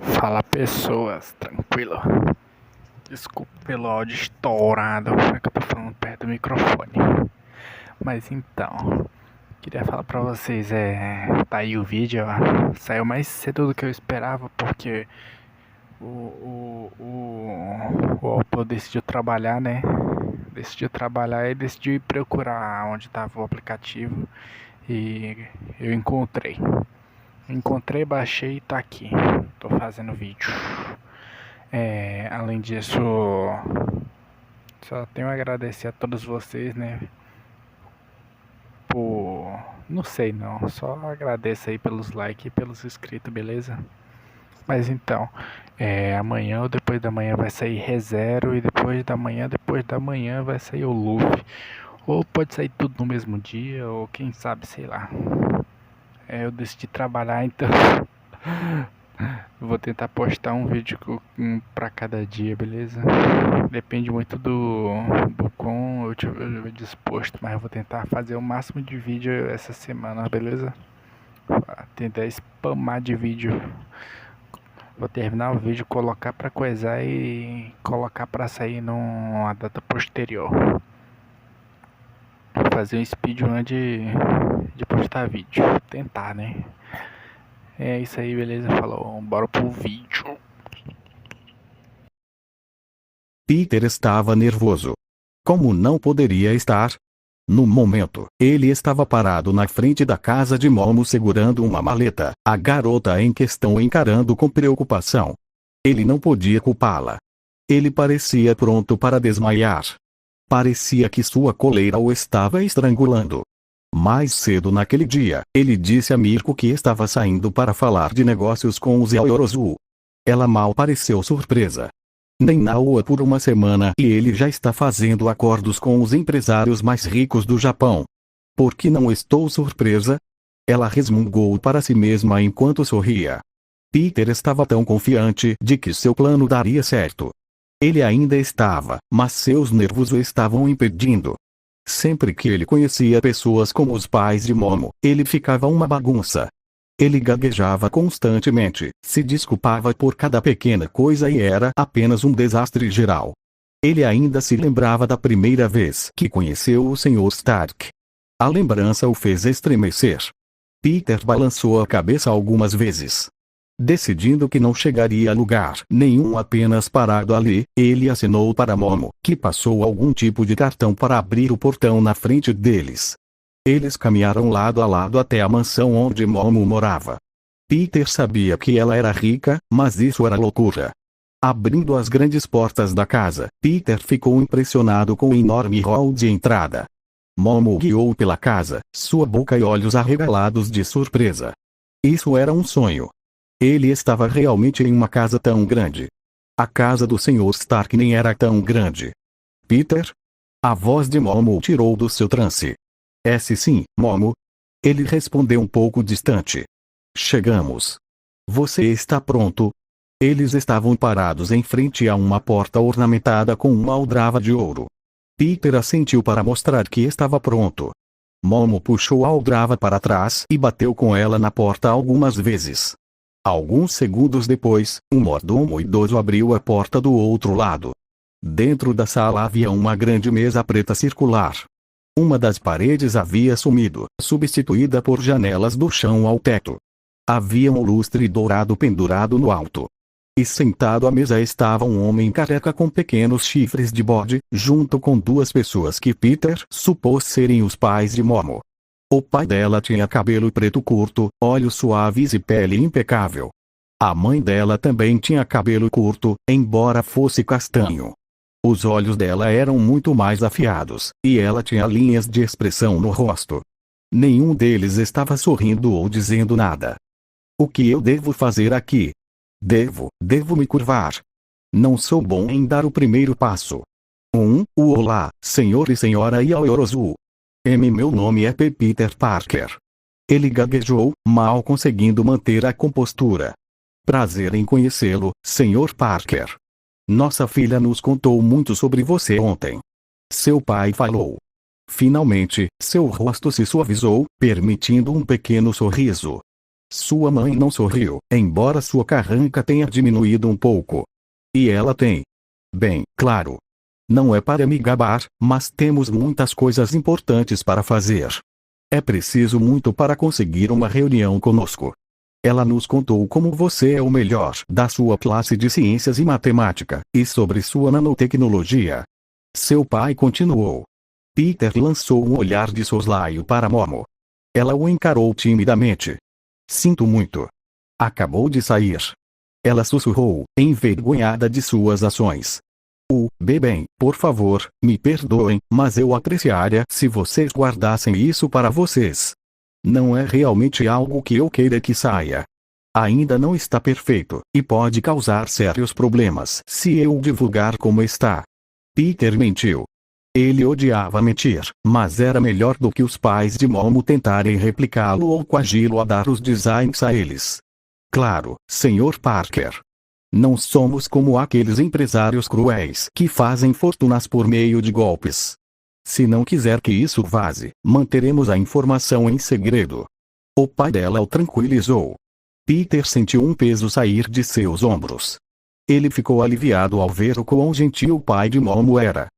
Fala pessoas, tranquilo? Desculpa pelo áudio estourado, é que eu tô falando perto do microfone. Mas então, queria falar pra vocês, tá aí o vídeo, ó. Saiu mais cedo do que eu esperava, porque o autor decidiu trabalhar, né? Decidiu trabalhar e decidiu ir procurar onde tava o aplicativo e eu encontrei. Encontrei, baixei e tá aqui. Tô fazendo vídeo. Além disso, só tenho a agradecer a todos vocês, né? Por. Não sei não, só agradeço aí pelos likes e pelos inscritos, beleza? Mas então, amanhã ou depois da manhã vai sair ReZero e depois da manhã vai sair o Luffy. Ou pode sair tudo no mesmo dia, ou quem sabe, sei lá. Eu decidi trabalhar, então vou tentar postar um vídeo pra cada dia, beleza? Depende muito do quão eu tiver disposto, mas eu vou tentar fazer o máximo de vídeo essa semana, beleza? Tentar spamar de vídeo. Vou terminar o vídeo, colocar pra coisar e colocar pra sair numa data posterior. Vou fazer um speedrun de postar vídeo. Tentar, né? É isso aí, beleza? Falou, bora pro vídeo. Peter estava nervoso. Como não poderia estar? No momento, ele estava parado na frente da casa de Momo segurando uma maleta, a garota em questão encarando com preocupação. Ele não podia culpá-la. Ele parecia pronto para desmaiar. Parecia que sua coleira o estava estrangulando. Mais cedo naquele dia, ele disse a Mirko que estava saindo para falar de negócios com os Yaoyorozu. Ela mal pareceu surpresa. Nem na rua por uma semana e ele já está fazendo acordos com os empresários mais ricos do Japão. Por que não estou surpresa? Ela resmungou para si mesma enquanto sorria. Peter estava tão confiante de que seu plano daria certo. Ele ainda estava, mas seus nervos o estavam impedindo. Sempre que ele conhecia pessoas como os pais de Momo, ele ficava uma bagunça. Ele gaguejava constantemente, se desculpava por cada pequena coisa e era apenas um desastre geral. Ele ainda se lembrava da primeira vez que conheceu o Sr. Stark. A lembrança o fez estremecer. Peter balançou a cabeça algumas vezes. Decidindo que não chegaria a lugar nenhum apenas parado ali, ele acenou para Momo, que passou algum tipo de cartão para abrir o portão na frente deles. Eles caminharam lado a lado até a mansão onde Momo morava. Peter sabia que ela era rica, mas isso era loucura. Abrindo as grandes portas da casa, Peter ficou impressionado com o enorme hall de entrada. Momo guiou pela casa, sua boca e olhos arregalados de surpresa. Isso era um sonho. Ele estava realmente em uma casa tão grande. A casa do Sr. Stark nem era tão grande. Peter? A voz de Momo o tirou do seu trance. Sim, Momo. Ele respondeu um pouco distante. Chegamos. Você está pronto? Eles estavam parados em frente a uma porta ornamentada com uma aldrava de ouro. Peter assentiu para mostrar que estava pronto. Momo puxou a aldrava para trás e bateu com ela na porta algumas vezes. Alguns segundos depois, um mordomo idoso abriu a porta do outro lado. Dentro da sala havia uma grande mesa preta circular. Uma das paredes havia sumido, substituída por janelas do chão ao teto. Havia um lustre dourado pendurado no alto. E sentado à mesa estava um homem careca com pequenos chifres de bode, junto com duas pessoas que Peter supôs serem os pais de Momo. O pai dela tinha cabelo preto curto, olhos suaves e pele impecável. A mãe dela também tinha cabelo curto, embora fosse castanho. Os olhos dela eram muito mais afiados, e ela tinha linhas de expressão no rosto. Nenhum deles estava sorrindo ou dizendo nada. O que eu devo fazer aqui? Devo me curvar. Não sou bom em dar o primeiro passo. Olá, senhor e senhora Yaoyorozu. Meu nome é Peter Parker. Ele gaguejou, mal conseguindo manter a compostura. Prazer em conhecê-lo, senhor Parker. Nossa filha nos contou muito sobre você ontem. Seu pai falou. Finalmente, seu rosto se suavizou, permitindo um pequeno sorriso. Sua mãe não sorriu, embora sua carranca tenha diminuído um pouco. E ela tem. Bem, claro. Não é para me gabar, mas temos muitas coisas importantes para fazer. É preciso muito para conseguir uma reunião conosco. Ela nos contou como você é o melhor da sua classe de ciências e matemática, e sobre sua nanotecnologia. Seu pai continuou. Peter lançou um olhar de soslaio para Momo. Ela o encarou timidamente. Sinto muito. Acabou de sair. Ela sussurrou, envergonhada de suas ações. Bem, por favor, me perdoem, mas eu apreciaria se vocês guardassem isso para vocês. Não é realmente algo que eu queira que saia. Ainda não está perfeito, e pode causar sérios problemas se eu divulgar como está. Peter mentiu. Ele odiava mentir, mas era melhor do que os pais de Momo tentarem replicá-lo ou coagi-lo a dar os designs a eles. Claro, Sr. Parker. Não somos como aqueles empresários cruéis que fazem fortunas por meio de golpes. Se não quiser que isso vaze, manteremos a informação em segredo. O pai dela o tranquilizou. Peter sentiu um peso sair de seus ombros. Ele ficou aliviado ao ver o quão gentil o pai de Momo era.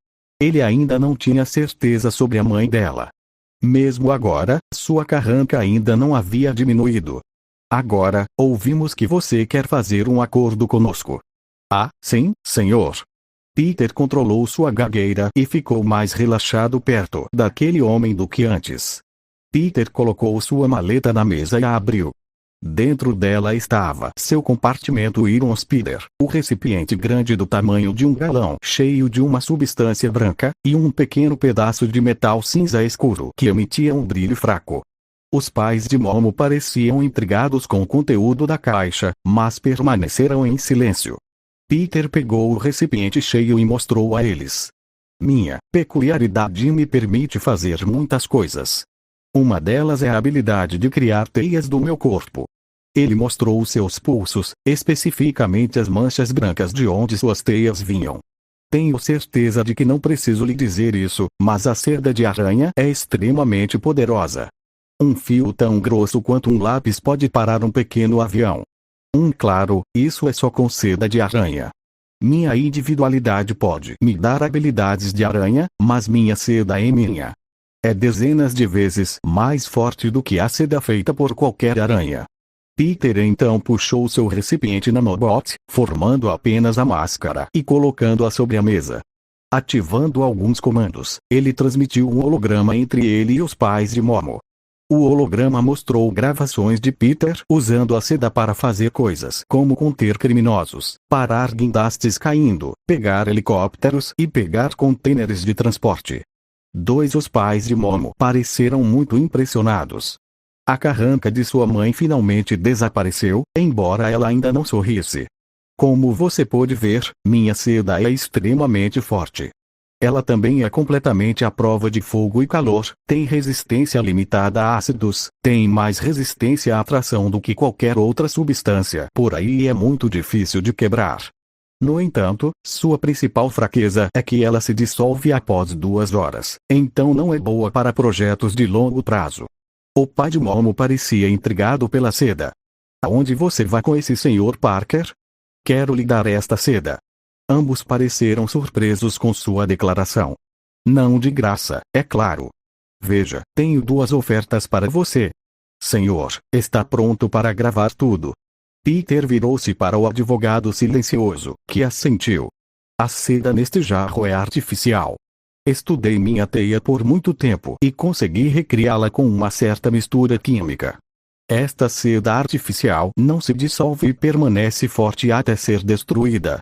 Ele ainda não tinha certeza sobre a mãe dela. Mesmo agora, sua carranca ainda não havia diminuído. Agora, ouvimos que você quer fazer um acordo conosco. Ah, sim, senhor. Peter controlou sua gagueira e ficou mais relaxado perto daquele homem do que antes. Peter colocou sua maleta na mesa e a abriu. Dentro dela estava seu compartimento Iron Spider, o recipiente grande do tamanho de um galão cheio de uma substância branca, e um pequeno pedaço de metal cinza escuro que emitia um brilho fraco. Os pais de Momo pareciam intrigados com o conteúdo da caixa, mas permaneceram em silêncio. Peter pegou o recipiente cheio e mostrou a eles. Minha peculiaridade me permite fazer muitas coisas. Uma delas é a habilidade de criar teias do meu corpo. Ele mostrou seus pulsos, especificamente as manchas brancas de onde suas teias vinham. Tenho certeza de que não preciso lhe dizer isso, mas a seda de aranha é extremamente poderosa. Um fio tão grosso quanto um lápis pode parar um pequeno avião. Claro, isso é só com seda de aranha. Minha individualidade pode me dar habilidades de aranha, mas minha seda é minha. É dezenas de vezes mais forte do que a seda feita por qualquer aranha. Peter então puxou seu recipiente nanobot, formando apenas a máscara e colocando-a sobre a mesa. Ativando alguns comandos, ele transmitiu um holograma entre ele e os pais de Momo. O holograma mostrou gravações de Peter usando a seda para fazer coisas como conter criminosos, parar guindastes caindo, pegar helicópteros e pegar contêineres de transporte. Os pais de Momo pareceram muito impressionados. A carranca de sua mãe finalmente desapareceu, embora ela ainda não sorrisse. Como você pôde ver, minha seda é extremamente forte. Ela também é completamente à prova de fogo e calor, tem resistência limitada a ácidos, tem mais resistência à atração do que qualquer outra substância por aí e é muito difícil de quebrar. No entanto, sua principal fraqueza é que ela se dissolve após 2 horas, então não é boa para projetos de longo prazo. O pai de Momo parecia intrigado pela seda. Aonde você vai com esse Sr. Parker? Quero lhe dar esta seda. Ambos pareceram surpresos com sua declaração. Não de graça, é claro. Veja, tenho 2 ofertas para você. Senhor, está pronto para gravar tudo. Peter virou-se para o advogado silencioso, que assentiu. A seda neste jarro é artificial. Estudei minha teia por muito tempo e consegui recriá-la com uma certa mistura química. Esta seda artificial não se dissolve e permanece forte até ser destruída.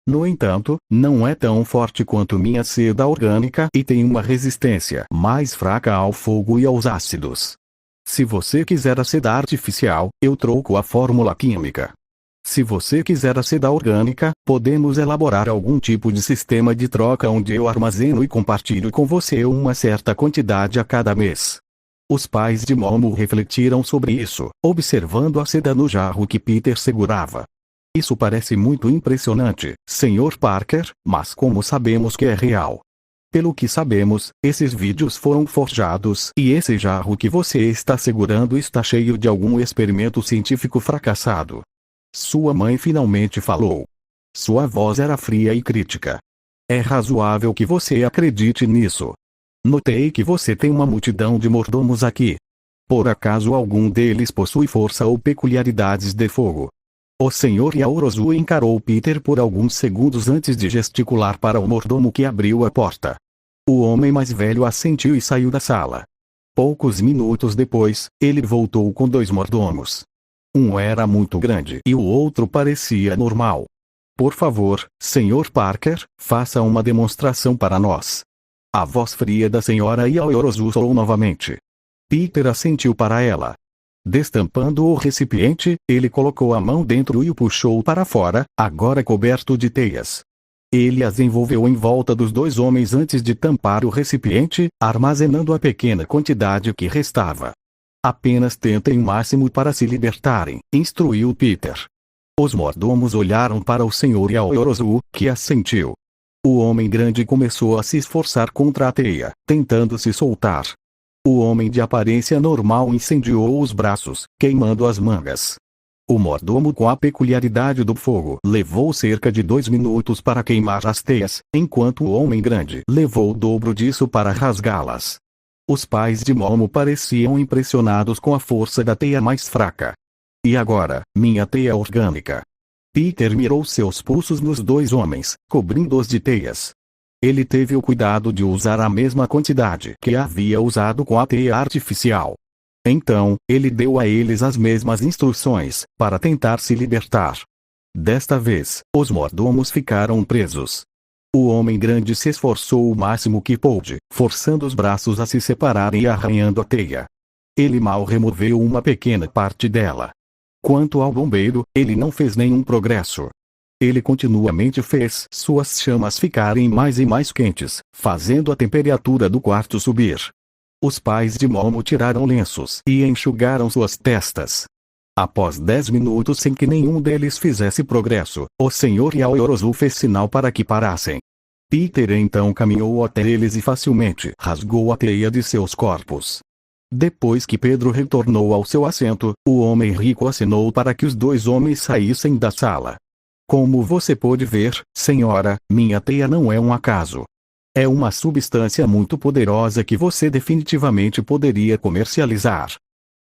No entanto, não é tão forte quanto minha seda orgânica e tem uma resistência mais fraca ao fogo e aos ácidos. Se você quiser a seda artificial, eu troco a fórmula química. Se você quiser a seda orgânica, podemos elaborar algum tipo de sistema de troca onde eu armazeno e compartilho com você uma certa quantidade a cada mês. Os pais de Momo refletiram sobre isso, observando a seda no jarro que Peter segurava. Isso parece muito impressionante, Sr. Parker, mas como sabemos que é real? Pelo que sabemos, esses vídeos foram forjados e esse jarro que você está segurando está cheio de algum experimento científico fracassado. Sua mãe finalmente falou. Sua voz era fria e crítica. É razoável que você acredite nisso. Notei que você tem uma multidão de mordomos aqui. Por acaso algum deles possui força ou peculiaridades de fogo? O Sr. Yaoruzu encarou Peter por alguns segundos antes de gesticular para o mordomo que abriu a porta. O homem mais velho assentiu e saiu da sala. Poucos minutos depois, ele voltou com 2 mordomos. Um era muito grande e o outro parecia normal. Por favor, Sr. Parker, faça uma demonstração para nós. A voz fria da Sra. Yaoruzu soou novamente. Peter assentiu para ela. Destampando o recipiente, ele colocou a mão dentro e o puxou para fora, agora coberto de teias. Ele as envolveu em volta dos 2 homens antes de tampar o recipiente, armazenando a pequena quantidade que restava. Apenas tentem o máximo para se libertarem, instruiu Peter. Os mordomos olharam para o Sr. Yaoruzu, que assentiu. O homem grande começou a se esforçar contra a teia, tentando se soltar. O homem de aparência normal incendiou os braços, queimando as mangas. O mordomo com a peculiaridade do fogo levou cerca de 2 minutos para queimar as teias, enquanto o homem grande levou o dobro disso para rasgá-las. Os pais de Momo pareciam impressionados com a força da teia mais fraca. E agora, minha teia orgânica. Peter mirou seus pulsos nos 2 homens, cobrindo-os de teias. Ele teve o cuidado de usar a mesma quantidade que havia usado com a teia artificial. Então, ele deu a eles as mesmas instruções, para tentar se libertar. Desta vez, os mordomos ficaram presos. O homem grande se esforçou o máximo que pôde, forçando os braços a se separarem e arranhando a teia. Ele mal removeu uma pequena parte dela. Quanto ao bombeiro, ele não fez nenhum progresso. Ele continuamente fez suas chamas ficarem mais e mais quentes, fazendo a temperatura do quarto subir. Os pais de Momo tiraram lenços e enxugaram suas testas. Após 10 minutos sem que nenhum deles fizesse progresso, o Sr. Yaoruzu fez sinal para que parassem. Peter então caminhou até eles e facilmente rasgou a teia de seus corpos. Depois que Pedro retornou ao seu assento, o homem rico acenou para que os 2 homens saíssem da sala. Como você pode ver, senhora, minha teia não é um acaso. É uma substância muito poderosa que você definitivamente poderia comercializar.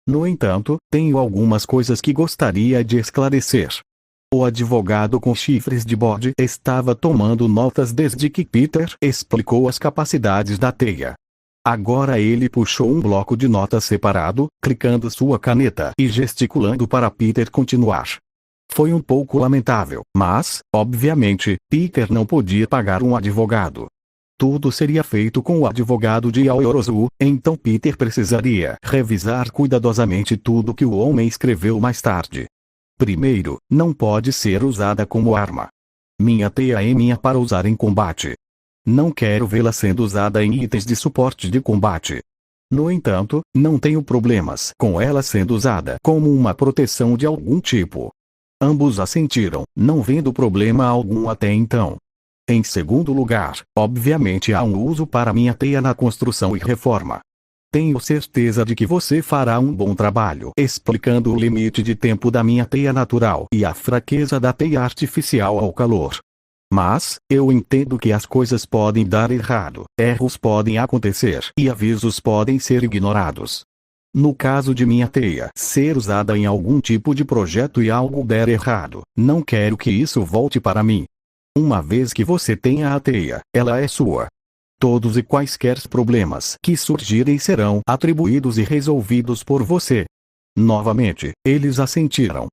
No entanto, tenho algumas coisas que gostaria de esclarecer. O advogado com chifres de bode estava tomando notas desde que Peter explicou as capacidades da teia. Agora ele puxou um bloco de notas separado, clicando sua caneta e gesticulando para Peter continuar. Foi um pouco lamentável, mas, obviamente, Peter não podia pagar um advogado. Tudo seria feito com o advogado de Yaoruzu, então Peter precisaria revisar cuidadosamente tudo que o homem escreveu mais tarde. Primeiro, não pode ser usada como arma. Minha teia é minha para usar em combate. Não quero vê-la sendo usada em itens de suporte de combate. No entanto, não tenho problemas com ela sendo usada como uma proteção de algum tipo. Ambos assentiram, não vendo problema algum até então. Em segundo lugar, obviamente há um uso para minha teia na construção e reforma. Tenho certeza de que você fará um bom trabalho explicando o limite de tempo da minha teia natural e a fraqueza da teia artificial ao calor. Mas, eu entendo que as coisas podem dar errado, erros podem acontecer e avisos podem ser ignorados. No caso de minha teia ser usada em algum tipo de projeto e algo der errado, não quero que isso volte para mim. Uma vez que você tenha a teia, ela é sua. Todos e quaisquer problemas que surgirem serão atribuídos e resolvidos por você. Novamente, eles assentiram.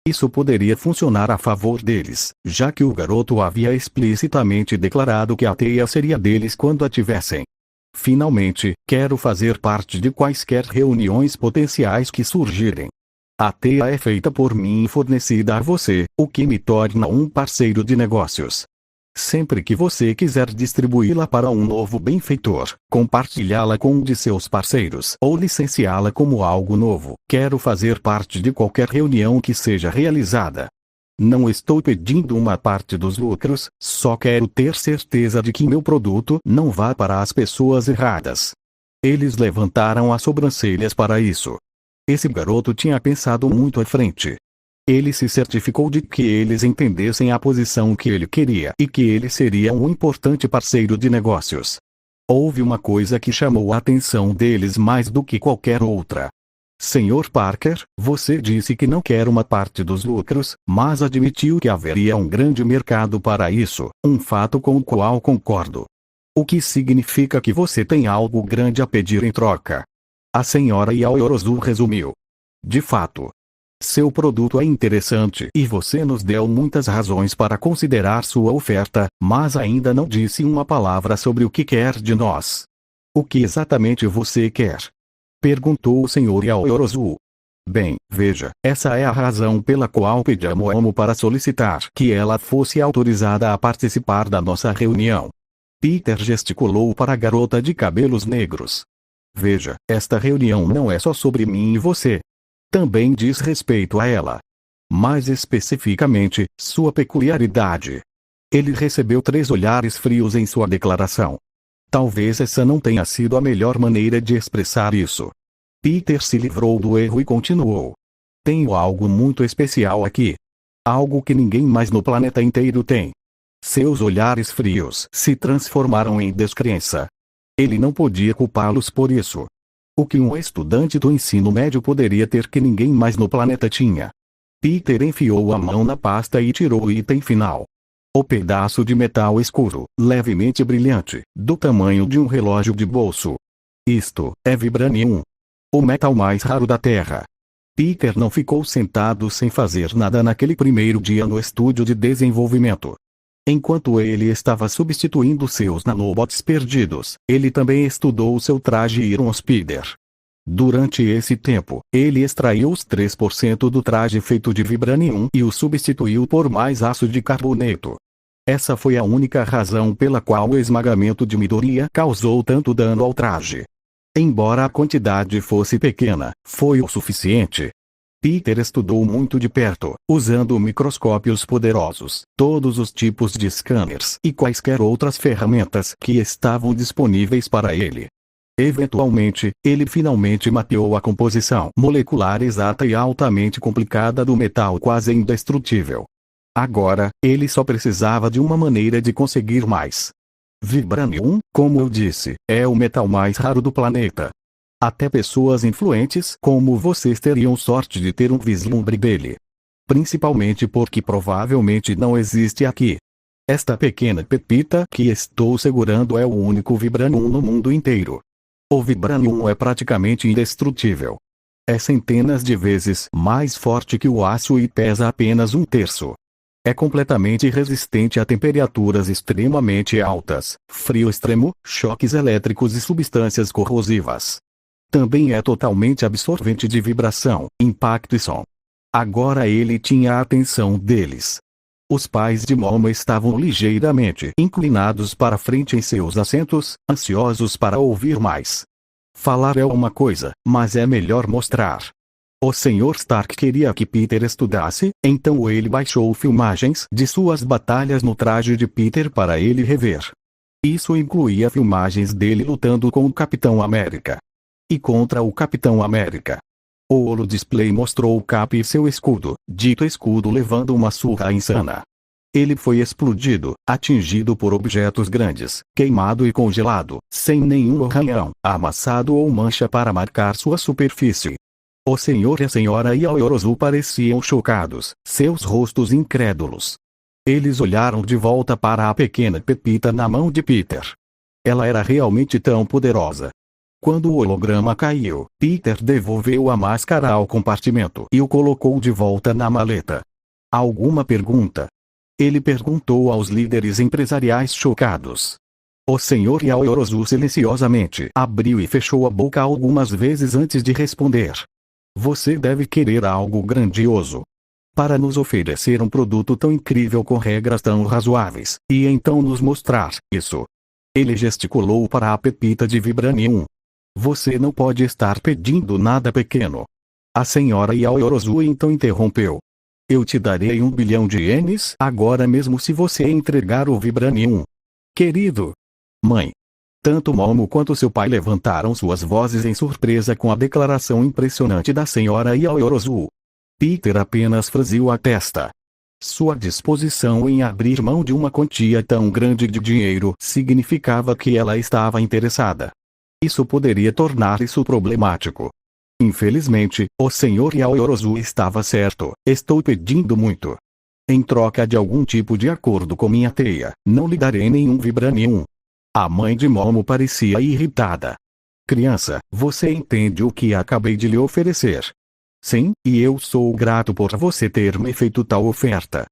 Isso poderia funcionar a favor deles, já que o garoto havia explicitamente declarado que a teia seria deles quando a tivessem. Finalmente, quero fazer parte de quaisquer reuniões potenciais que surgirem. A teia é feita por mim e fornecida a você, o que me torna um parceiro de negócios. Sempre que você quiser distribuí-la para um novo benfeitor, compartilhá-la com um de seus parceiros ou licenciá-la como algo novo, quero fazer parte de qualquer reunião que seja realizada. Não estou pedindo uma parte dos lucros, só quero ter certeza de que meu produto não vá para as pessoas erradas. Eles levantaram as sobrancelhas para isso. Esse garoto tinha pensado muito à frente. Ele se certificou de que eles entendessem a posição que ele queria e que ele seria um importante parceiro de negócios. Houve uma coisa que chamou a atenção deles mais do que qualquer outra. Sr. Parker, você disse que não quer uma parte dos lucros, mas admitiu que haveria um grande mercado para isso, um fato com o qual concordo. O que significa que você tem algo grande a pedir em troca. A senhora Yaoyorozu resumiu. De fato. Seu produto é interessante e você nos deu muitas razões para considerar sua oferta, mas ainda não disse uma palavra sobre o que quer de nós. O que exatamente você quer? Perguntou o Sr. Yaoyorozu. Bem, veja, essa é a razão pela qual pedi a Momo para solicitar que ela fosse autorizada a participar da nossa reunião. Peter gesticulou para a garota de cabelos negros. Veja, esta reunião não é só sobre mim e você. Também diz respeito a ela. Mais especificamente, sua peculiaridade. Ele recebeu 3 olhares frios em sua declaração. Talvez essa não tenha sido a melhor maneira de expressar isso. Peter se livrou do erro e continuou. Tenho algo muito especial aqui. Algo que ninguém mais no planeta inteiro tem. Seus olhares frios se transformaram em descrença. Ele não podia culpá-los por isso. O que um estudante do ensino médio poderia ter que ninguém mais no planeta tinha. Peter enfiou a mão na pasta e tirou o item final. O pedaço de metal escuro, levemente brilhante, do tamanho de um relógio de bolso. Isto é Vibranium. O metal mais raro da Terra. Peter não ficou sentado sem fazer nada naquele primeiro dia no estúdio de desenvolvimento. Enquanto ele estava substituindo seus nanobots perdidos, ele também estudou o seu traje Iron Spider. Durante esse tempo, ele extraiu os 3% do traje feito de Vibranium e o substituiu por mais aço de carboneto. Essa foi a única razão pela qual o esmagamento de Midoriya causou tanto dano ao traje. Embora a quantidade fosse pequena, foi o suficiente. Peter estudou muito de perto, usando microscópios poderosos, todos os tipos de scanners e quaisquer outras ferramentas que estavam disponíveis para ele. Eventualmente, ele finalmente mapeou a composição molecular exata e altamente complicada do metal quase indestrutível. Agora, ele só precisava de uma maneira de conseguir mais. Vibranium, como eu disse, é o metal mais raro do planeta. Até pessoas influentes como vocês teriam sorte de ter um vislumbre dele. Principalmente porque provavelmente não existe aqui. Esta pequena pepita que estou segurando é o único Vibranium no mundo inteiro. O Vibranium é praticamente indestrutível. É centenas de vezes mais forte que o aço e pesa apenas 1/3. É completamente resistente a temperaturas extremamente altas, frio extremo, choques elétricos e substâncias corrosivas. Também é totalmente absorvente de vibração, impacto e som. Agora ele tinha a atenção deles. Os pais de Momo estavam ligeiramente inclinados para frente em seus assentos, ansiosos para ouvir mais. Falar é uma coisa, mas é melhor mostrar. O Sr. Stark queria que Peter estudasse, então ele baixou filmagens de suas batalhas no traje de Peter para ele rever. Isso incluía filmagens dele lutando com o Capitão América. E contra o Capitão América. O holodisplay mostrou o Cap e seu escudo, dito escudo levando uma surra insana. Ele foi explodido, atingido por objetos grandes, queimado e congelado, sem nenhum arranhão, amassado ou mancha para marcar sua superfície. O senhor e a senhora Yaoyorozu pareciam chocados, seus rostos incrédulos. Eles olharam de volta para a pequena pepita na mão de Peter. Ela era realmente tão poderosa. Quando o holograma caiu, Peter devolveu a máscara ao compartimento e o colocou de volta na maleta. Alguma pergunta? Ele perguntou aos líderes empresariais chocados. O senhor Yaoyorozu silenciosamente abriu e fechou a boca algumas vezes antes de responder. Você deve querer algo grandioso. Para nos oferecer um produto tão incrível com regras tão razoáveis, e então nos mostrar isso. Ele gesticulou para a pepita de Vibranium. Você não pode estar pedindo nada pequeno. A senhora Yaoyorozu então interrompeu. Eu te darei 1 bilhão de ienes agora mesmo se você entregar o Vibranium. Querido. Mãe. Tanto Momo quanto seu pai levantaram suas vozes em surpresa com a declaração impressionante da senhora Yaoyorozu. Peter apenas franziu a testa. Sua disposição em abrir mão de uma quantia tão grande de dinheiro significava que ela estava interessada. Isso poderia tornar isso problemático. Infelizmente, o Sr. Yaoyorozu estava certo. Estou pedindo muito. Em troca de algum tipo de acordo com minha teia, não lhe darei nenhum Vibranium. A mãe de Momo parecia irritada. Criança, você entende o que acabei de lhe oferecer? Sim, e eu sou grato por você ter me feito tal oferta.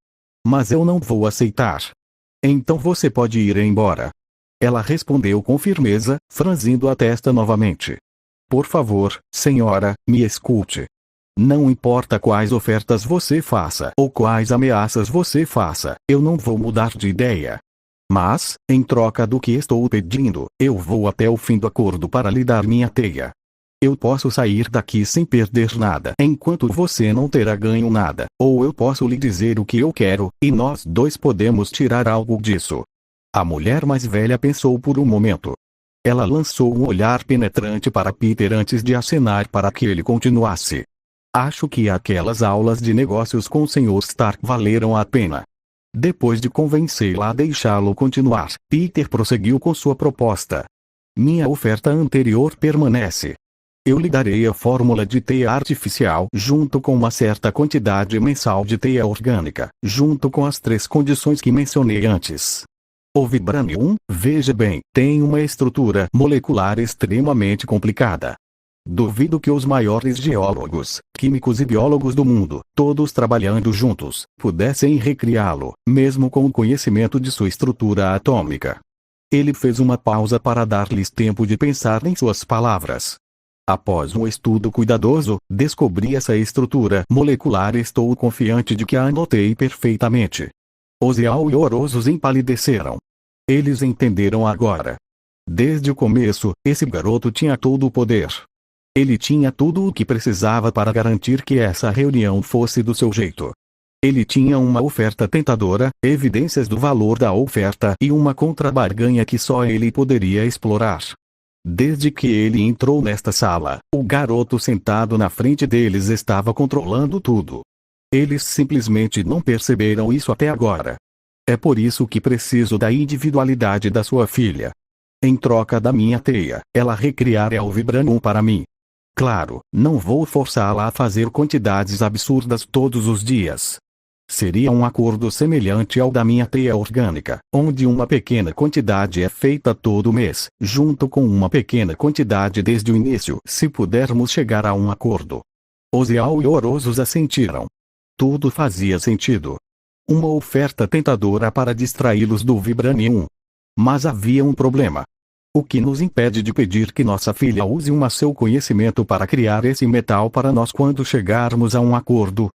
Mas eu não vou aceitar. Então você pode ir embora. Ela respondeu com firmeza, franzindo a testa novamente. Por favor, senhora, me escute. Não importa quais ofertas você faça ou quais ameaças você faça, eu não vou mudar de ideia. Mas, em troca do que estou pedindo, eu vou até o fim do acordo para lhe dar minha teia. Eu posso sair daqui sem perder nada enquanto você não terá ganho nada, ou eu posso lhe dizer o que eu quero, e nós dois podemos tirar algo disso. A mulher mais velha pensou por um momento. Ela lançou um olhar penetrante para Peter antes de acenar para que ele continuasse. Acho que aquelas aulas de negócios com o Sr. Stark valeram a pena. Depois de convencê-la a deixá-lo continuar, Peter prosseguiu com sua proposta. Minha oferta anterior permanece. Eu lhe darei a fórmula de teia artificial junto com uma certa quantidade mensal de teia orgânica, junto com as 3 condições que mencionei antes. O Vibranium, veja bem, tem uma estrutura molecular extremamente complicada. Duvido que os maiores geólogos, químicos e biólogos do mundo, todos trabalhando juntos, pudessem recriá-lo, mesmo com o conhecimento de sua estrutura atômica. Ele fez uma pausa para dar-lhes tempo de pensar em suas palavras. Após um estudo cuidadoso, descobri essa estrutura molecular e estou confiante de que a anotei perfeitamente. Os Yaoyorozus empalideceram. Eles entenderam agora. Desde o começo, esse garoto tinha todo o poder. Ele tinha tudo o que precisava para garantir que essa reunião fosse do seu jeito. Ele tinha uma oferta tentadora, evidências do valor da oferta e uma contrabarganha que só ele poderia explorar. Desde que ele entrou nesta sala, o garoto sentado na frente deles estava controlando tudo. Eles simplesmente não perceberam isso até agora. É por isso que preciso da individualidade da sua filha. Em troca da minha teia, ela recriará o Vibranium para mim. Claro, não vou forçá-la a fazer quantidades absurdas todos os dias. Seria um acordo semelhante ao da minha teia orgânica, onde uma pequena quantidade é feita todo mês, junto com uma pequena quantidade desde o início, se pudermos chegar a um acordo. Os Yaoyorozus assentiram. Tudo fazia sentido. Uma oferta tentadora para distraí-los do Vibranium. Mas havia um problema. O que nos impede de pedir que nossa filha use seu conhecimento para criar esse metal para nós quando chegarmos a um acordo?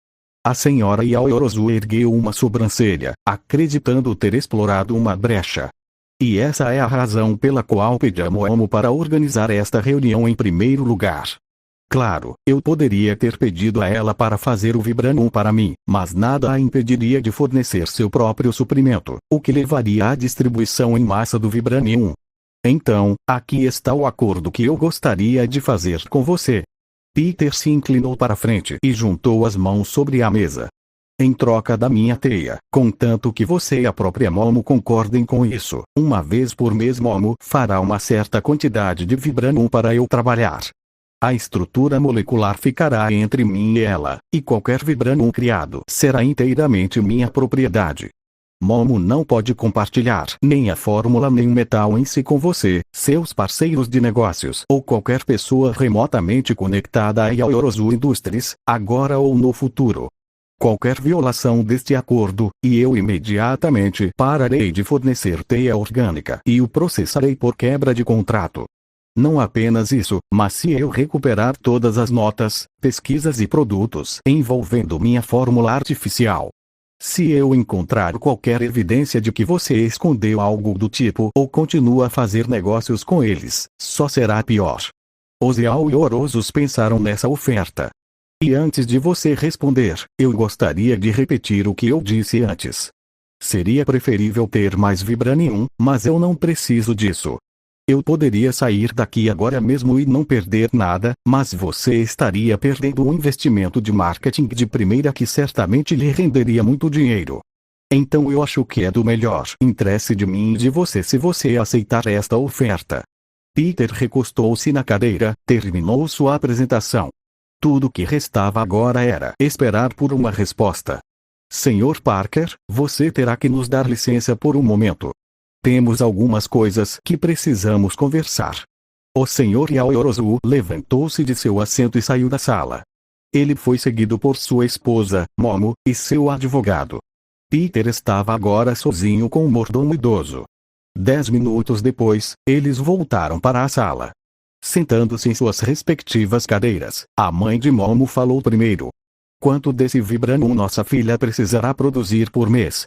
A senhora Yaoyorozu ergueu uma sobrancelha, acreditando ter explorado uma brecha. E essa é a razão pela qual pedi a Momo para organizar esta reunião em primeiro lugar. Claro, eu poderia ter pedido a ela para fazer o Vibranium para mim, mas nada a impediria de fornecer seu próprio suprimento, o que levaria à distribuição em massa do Vibranium. Então, aqui está o acordo que eu gostaria de fazer com você. Peter se inclinou para frente e juntou as mãos sobre a mesa. Em troca da minha teia, contanto que você e a própria Momo concordem com isso, uma vez por mês Momo fará uma certa quantidade de Vibranium para eu trabalhar. A estrutura molecular ficará entre mim e ela, e qualquer Vibranium criado será inteiramente minha propriedade. Momo não pode compartilhar nem a fórmula nem o metal em si com você, seus parceiros de negócios ou qualquer pessoa remotamente conectada a Yaoyorozu Industries, agora ou no futuro. Qualquer violação deste acordo, e eu imediatamente pararei de fornecer teia orgânica e o processarei por quebra de contrato. Não apenas isso, mas se eu recuperar todas as notas, pesquisas e produtos envolvendo minha fórmula artificial. Se eu encontrar qualquer evidência de que você escondeu algo do tipo ou continua a fazer negócios com eles, só será pior. Os Yaoyorozus pensaram nessa oferta. E antes de você responder, eu gostaria de repetir o que eu disse antes. Seria preferível ter mais Vibranium, mas eu não preciso disso. Eu poderia sair daqui agora mesmo e não perder nada, mas você estaria perdendo um investimento de marketing de primeira que certamente lhe renderia muito dinheiro. Então eu acho que é do melhor interesse de mim e de você se você aceitar esta oferta. Peter recostou-se na cadeira, terminou sua apresentação. Tudo que restava agora era esperar por uma resposta. Sr. Parker, você terá que nos dar licença por um momento. Temos algumas coisas que precisamos conversar. O Sr. Yaoyorozu levantou-se de seu assento e saiu da sala. Ele foi seguido por sua esposa, Momo, e seu advogado. Peter estava agora sozinho com o mordomo idoso. 10 minutos depois, eles voltaram para a sala. Sentando-se em suas respectivas cadeiras, a mãe de Momo falou primeiro. Quanto desse Vibranium nossa filha precisará produzir por mês?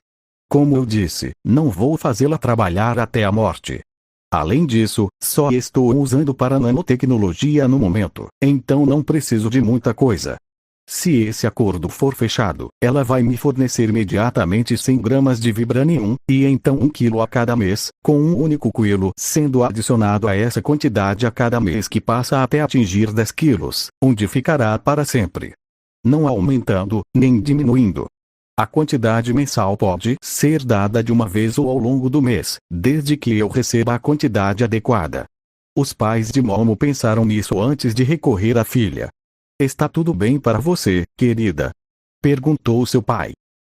Como eu disse, não vou fazê-la trabalhar até a morte. Além disso, só estou usando para nanotecnologia no momento, então não preciso de muita coisa. Se esse acordo for fechado, ela vai me fornecer imediatamente 100 gramas de Vibranium, e então 1 quilo a cada mês, com um único quilo sendo adicionado a essa quantidade a cada mês que passa até atingir 10 quilos, onde ficará para sempre. Não aumentando, nem diminuindo. A quantidade mensal pode ser dada de uma vez ou ao longo do mês, desde que eu receba a quantidade adequada. Os pais de Momo pensaram nisso antes de recorrer à filha. Está tudo bem para você, querida? Perguntou seu pai.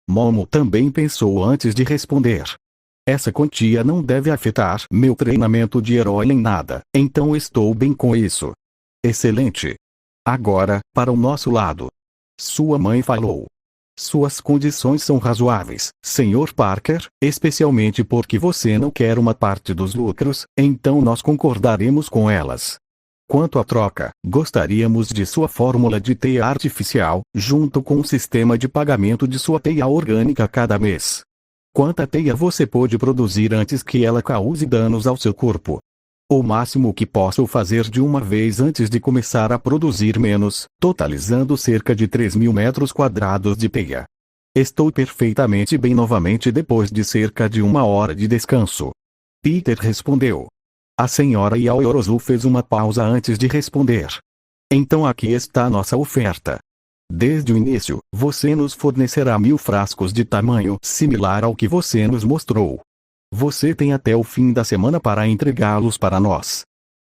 Momo também pensou antes de responder. Essa quantia não deve afetar meu treinamento de herói em nada, então estou bem com isso. Excelente. Agora, para o nosso lado. Sua mãe falou. Suas condições são razoáveis, Sr. Parker, especialmente porque você não quer uma parte dos lucros, então nós concordaremos com elas. Quanto à troca, gostaríamos de sua fórmula de teia artificial, junto com o sistema de pagamento de sua teia orgânica cada mês. Quanta teia você pode produzir antes que ela cause danos ao seu corpo? O máximo que posso fazer de uma vez antes de começar a produzir menos, totalizando cerca de 3.000 metros quadrados de teia. Estou perfeitamente bem novamente depois de cerca de 1 hora de descanso. Peter respondeu. A senhora Yaoyorozu fez uma pausa antes de responder. Então aqui está nossa oferta. Desde o início, você nos fornecerá 1.000 frascos de tamanho similar ao que você nos mostrou. Você tem até o fim da semana para entregá-los para nós.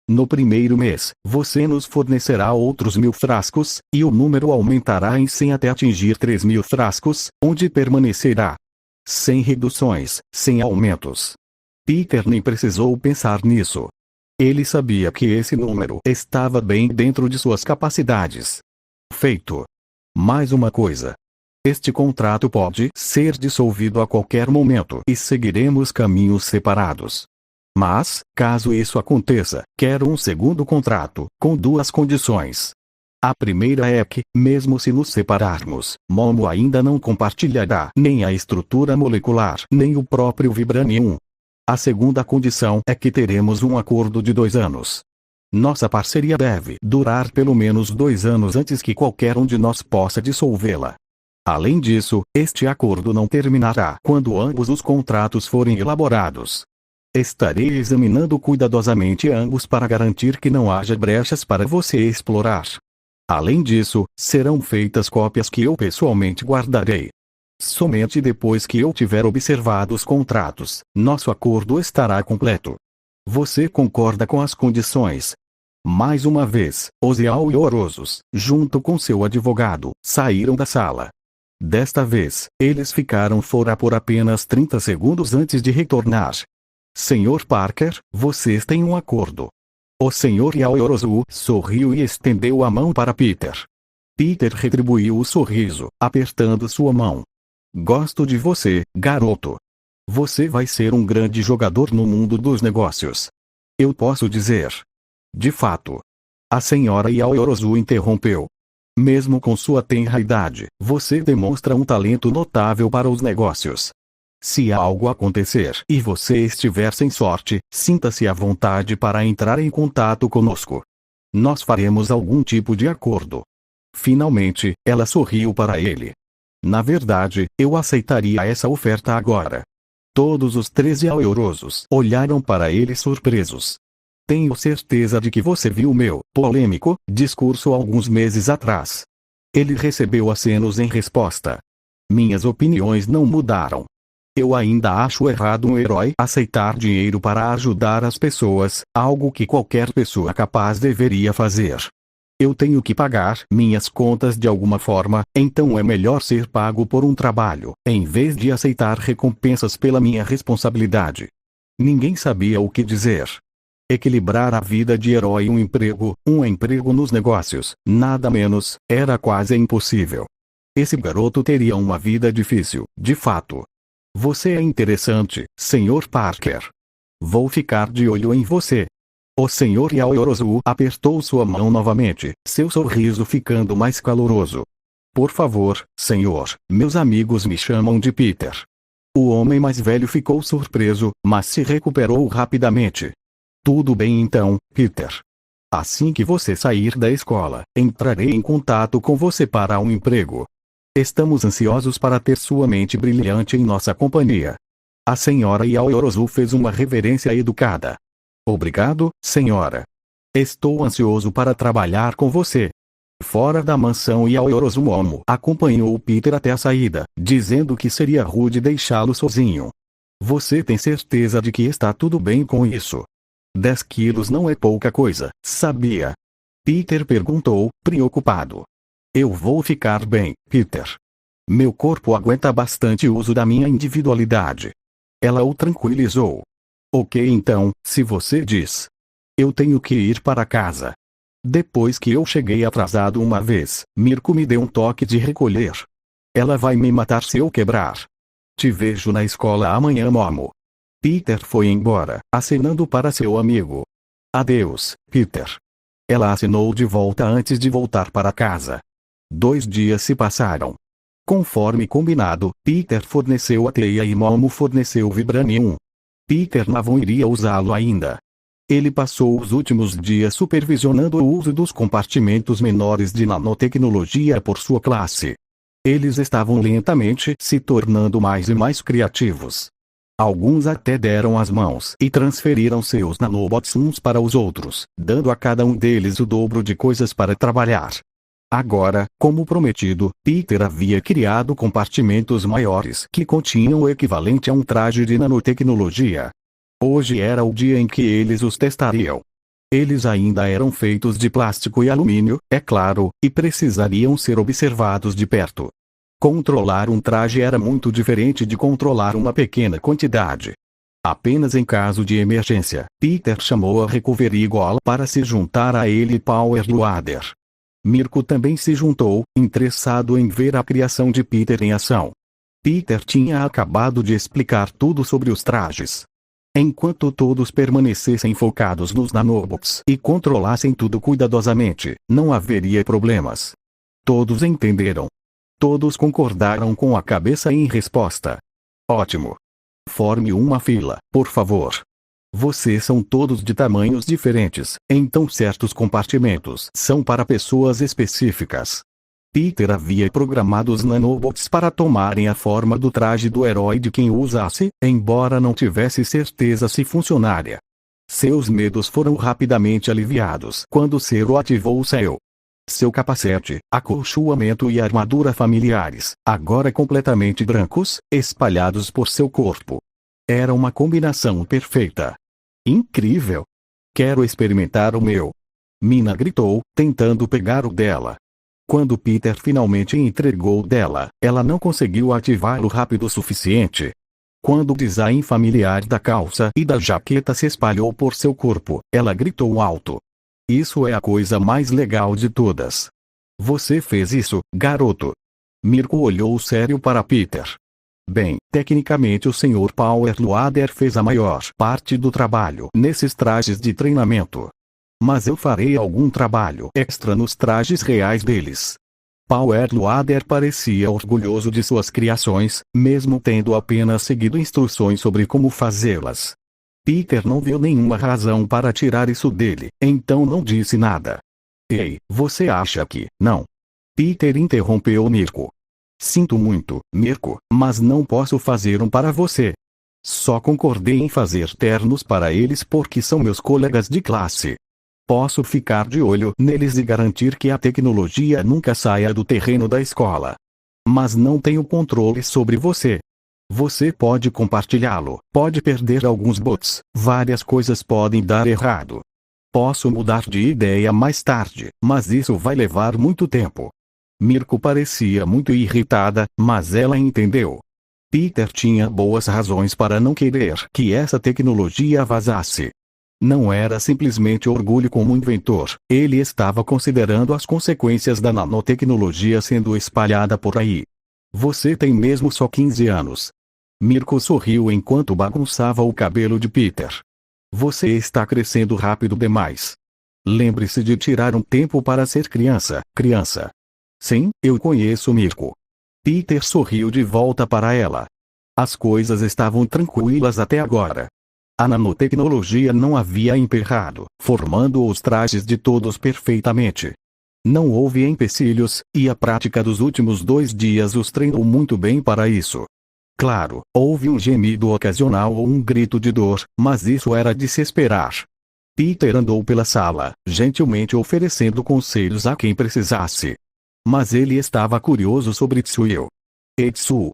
No primeiro mês, você nos fornecerá outros 1.000 frascos, e o número aumentará em 100 até atingir 3.000 frascos, onde permanecerá. Sem reduções, sem aumentos. Peter nem precisou pensar nisso. Ele sabia que esse número estava bem dentro de suas capacidades. Feito. Mais uma coisa. Este contrato pode ser dissolvido a qualquer momento e seguiremos caminhos separados. Mas, caso isso aconteça, quero um segundo contrato, com 2 condições. A primeira é que, mesmo se nos separarmos, Momo ainda não compartilhará nem a estrutura molecular nem o próprio Vibranium. A segunda condição é que teremos um acordo de 2 anos. Nossa parceria deve durar pelo menos 2 anos antes que qualquer um de nós possa dissolvê-la. Além disso, este acordo não terminará quando ambos os contratos forem elaborados. Estarei examinando cuidadosamente ambos para garantir que não haja brechas para você explorar. Além disso, serão feitas cópias que eu pessoalmente guardarei. Somente depois que eu tiver observado os contratos, nosso acordo estará completo. Você concorda com as condições? Mais uma vez, os Yaoyorozos, junto com seu advogado, saíram da sala. Desta vez, eles ficaram fora por apenas 30 segundos antes de retornar. Sr. Parker, vocês têm um acordo. O Sr. Yaoyorozu sorriu e estendeu a mão para Peter. Peter retribuiu o sorriso, apertando sua mão. Gosto de você, garoto. Você vai ser um grande jogador no mundo dos negócios. Eu posso dizer. De fato. A senhora Yaoyorozu interrompeu. Mesmo com sua tenra idade, você demonstra um talento notável para os negócios. Se algo acontecer e você estiver sem sorte, sinta-se à vontade para entrar em contato conosco. Nós faremos algum tipo de acordo. Finalmente, ela sorriu para ele. Na verdade, eu aceitaria essa oferta agora. Todos os 13 alvoroços olharam para ele surpresos. Tenho certeza de que você viu meu polêmico discurso alguns meses atrás. Ele recebeu acenos em resposta. Minhas opiniões não mudaram. Eu ainda acho errado um herói aceitar dinheiro para ajudar as pessoas, algo que qualquer pessoa capaz deveria fazer. Eu tenho que pagar minhas contas de alguma forma, então é melhor ser pago por um trabalho, em vez de aceitar recompensas pela minha responsabilidade. Ninguém sabia o que dizer. Equilibrar a vida de herói e um emprego nos negócios, nada menos, era quase impossível. Esse garoto teria uma vida difícil, de fato. Você é interessante, Sr. Parker. Vou ficar de olho em você. O Sr. Yaoyorozu apertou sua mão novamente, seu sorriso ficando mais caloroso. Por favor, senhor, meus amigos me chamam de Peter. O homem mais velho ficou surpreso, mas se recuperou rapidamente. Tudo bem então, Peter. Assim que você sair da escola, entrarei em contato com você para um emprego. Estamos ansiosos para ter sua mente brilhante em nossa companhia. A senhora Yaoyorozu fez uma reverência educada. Obrigado, senhora. Estou ansioso para trabalhar com você. Fora da mansão, Yaoyorozu Momo acompanhou Peter até a saída, dizendo que seria rude deixá-lo sozinho. Você tem certeza de que está tudo bem com isso? 10 quilos não é pouca coisa, sabia? Peter perguntou, preocupado. Eu vou ficar bem, Peter. Meu corpo aguenta bastante o uso da minha individualidade. Ela o tranquilizou. Ok então, se você diz. Eu tenho que ir para casa. Depois que eu cheguei atrasado uma vez, Mirko me deu um toque de recolher. Ela vai me matar se eu quebrar. Te vejo na escola amanhã, Momo. Peter foi embora, acenando para seu amigo. Adeus, Peter. Ela acenou de volta antes de voltar para casa. 2 dias se passaram. Conforme combinado, Peter forneceu a teia e Momo forneceu o Vibranium. Peter não iria usá-lo ainda. Ele passou os últimos dias supervisionando o uso dos compartimentos menores de nanotecnologia por sua classe. Eles estavam lentamente se tornando mais e mais criativos. Alguns até deram as mãos e transferiram seus nanobots uns para os outros, dando a cada um deles o dobro de coisas para trabalhar. Agora, como prometido, Peter havia criado compartimentos maiores que continham o equivalente a um traje de nanotecnologia. Hoje era o dia em que eles os testariam. Eles ainda eram feitos de plástico e alumínio, é claro, e precisariam ser observados de perto. Controlar um traje era muito diferente de controlar uma pequena quantidade. Apenas em caso de emergência, Peter chamou a Recovery Goal para se juntar a ele e Power Loader. Mirko também se juntou, interessado em ver a criação de Peter em ação. Peter tinha acabado de explicar tudo sobre os trajes. Enquanto todos permanecessem focados nos nanobots e controlassem tudo cuidadosamente, não haveria problemas. Todos entenderam. Todos concordaram com a cabeça em resposta. Ótimo. Forme uma fila, por favor. Vocês são todos de tamanhos diferentes, então certos compartimentos são para pessoas específicas. Peter havia programado os nanobots para tomarem a forma do traje do herói de quem o usasse, embora não tivesse certeza se funcionaria. Seus medos foram rapidamente aliviados quando Zero ativou o seu capacete, acolchoamento e armadura familiares, agora completamente brancos, espalhados por seu corpo. Era uma combinação perfeita. Incrível! Quero experimentar o meu. Mina gritou, tentando pegar o dela. Quando Peter finalmente entregou o dela, ela não conseguiu ativá-lo rápido o suficiente. Quando o design familiar da calça e da jaqueta se espalhou por seu corpo, ela gritou alto. Isso é a coisa mais legal de todas. Você fez isso, garoto. Mirko olhou sério para Peter. Bem, tecnicamente o Sr. Power Loader fez a maior parte do trabalho nesses trajes de treinamento. Mas eu farei algum trabalho extra nos trajes reais deles. Power Loader parecia orgulhoso de suas criações, mesmo tendo apenas seguido instruções sobre como fazê-las. Peter não viu nenhuma razão para tirar isso dele, então não disse nada. Ei, você acha que, não? Peter interrompeu Mirko. Sinto muito, Mirko, mas não posso fazer um para você. Só concordei em fazer ternos para eles porque são meus colegas de classe. Posso ficar de olho neles e garantir que a tecnologia nunca saia do terreno da escola. Mas não tenho controle sobre você. Você pode compartilhá-lo, pode perder alguns bots, várias coisas podem dar errado. Posso mudar de ideia mais tarde, mas isso vai levar muito tempo. Mirko parecia muito irritada, mas ela entendeu. Peter tinha boas razões para não querer que essa tecnologia vazasse. Não era simplesmente orgulho como inventor, ele estava considerando as consequências da nanotecnologia sendo espalhada por aí. Você tem mesmo só 15 anos. Mirko sorriu enquanto bagunçava o cabelo de Peter. Você está crescendo rápido demais. Lembre-se de tirar um tempo para ser criança. Sim, eu conheço Mirko. Peter sorriu de volta para ela. As coisas estavam tranquilas até agora. A nanotecnologia não havia emperrado, formando os trajes de todos perfeitamente. Não houve empecilhos, e a prática dos últimos 2 dias os treinou muito bem para isso. Claro, houve um gemido ocasional ou um grito de dor, mas isso era de se esperar. Peter andou pela sala, gentilmente oferecendo conselhos a quem precisasse. Mas ele estava curioso sobre Tsuyu. Etsu.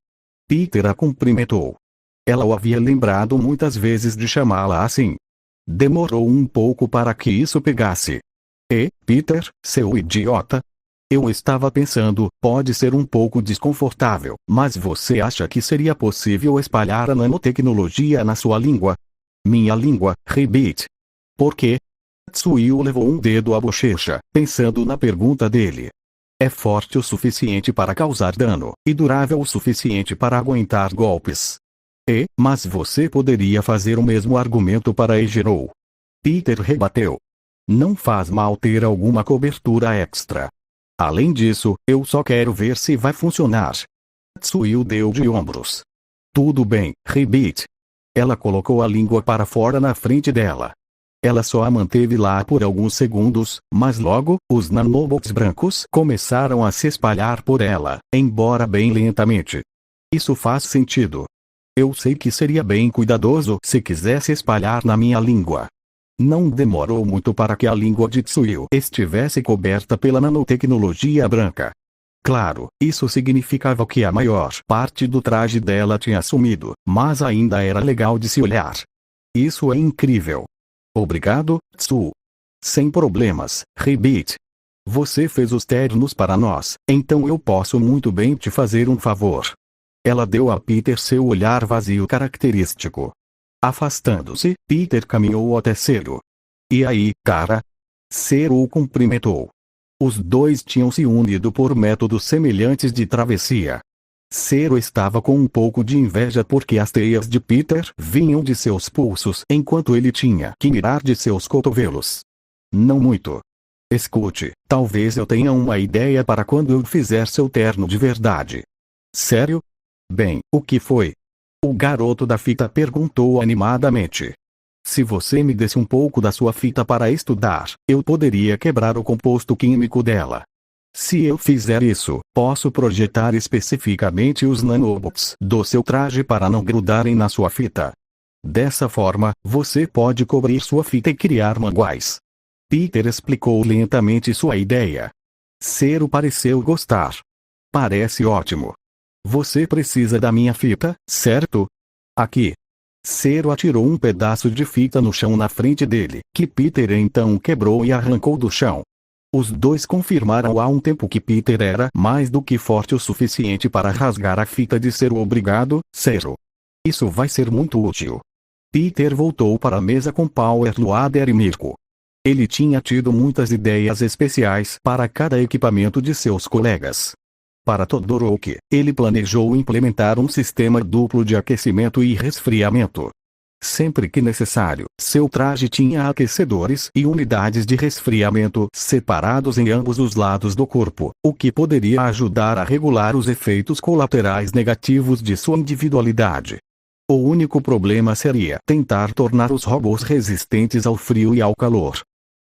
Peter a cumprimentou. Ela o havia lembrado muitas vezes de chamá-la assim. Demorou um pouco para que isso pegasse. Peter, seu idiota? Eu estava pensando, pode ser um pouco desconfortável, mas você acha que seria possível espalhar a nanotecnologia na sua língua? Minha língua, Ribbit. Por quê? Tsuyu levou um dedo à bochecha, pensando na pergunta dele. É forte o suficiente para causar dano, e durável o suficiente para aguentar golpes. Mas você poderia fazer o mesmo argumento para Eijiro. Peter rebateu. Não faz mal ter alguma cobertura extra. Além disso, eu só quero ver se vai funcionar. Tsuyu deu de ombros. Tudo bem, Ribbit. Ela colocou a língua para fora na frente dela. Ela só a manteve lá por alguns segundos, mas logo, os nanobots brancos começaram a se espalhar por ela, embora bem lentamente. Isso faz sentido. Eu sei que seria bem cuidadoso se quisesse espalhar na minha língua. Não demorou muito para que a língua de Tsuyu estivesse coberta pela nanotecnologia branca. Claro, isso significava que a maior parte do traje dela tinha sumido, mas ainda era legal de se olhar. Isso é incrível. Obrigado, Tsu. Sem problemas, Ribbit. Você fez os ternos para nós, então eu posso muito bem te fazer um favor. Ela deu a Peter seu olhar vazio característico. Afastando-se, Peter caminhou até Zero. E aí, cara? Zero o cumprimentou. Os dois tinham se unido por métodos semelhantes de travessia. Zero estava com um pouco de inveja porque as teias de Peter vinham de seus pulsos enquanto ele tinha que mirar de seus cotovelos. Não muito. Escute, talvez eu tenha uma ideia para quando eu fizer seu terno de verdade. Sério? Bem, o que foi? O garoto da fita perguntou animadamente. Se você me desse um pouco da sua fita para estudar, eu poderia quebrar o composto químico dela. Se eu fizer isso, posso projetar especificamente os nanobots do seu traje para não grudarem na sua fita. Dessa forma, você pode cobrir sua fita e criar manguais. Peter explicou lentamente sua ideia. Zero pareceu gostar. Parece ótimo. Você precisa da minha fita, certo? Aqui. Zero atirou um pedaço de fita no chão na frente dele, que Peter então quebrou e arrancou do chão. Os dois confirmaram há um tempo que Peter era mais do que forte o suficiente para rasgar a fita de Zero. Obrigado, Zero. Isso vai ser muito útil. Peter voltou para a mesa com Power Loader e Mirko. Ele tinha tido muitas ideias especiais para cada equipamento de seus colegas. Para Todoroki, ele planejou implementar um sistema duplo de aquecimento e resfriamento. Sempre que necessário, seu traje tinha aquecedores e unidades de resfriamento separados em ambos os lados do corpo, o que poderia ajudar a regular os efeitos colaterais negativos de sua individualidade. O único problema seria tentar tornar os robôs resistentes ao frio e ao calor.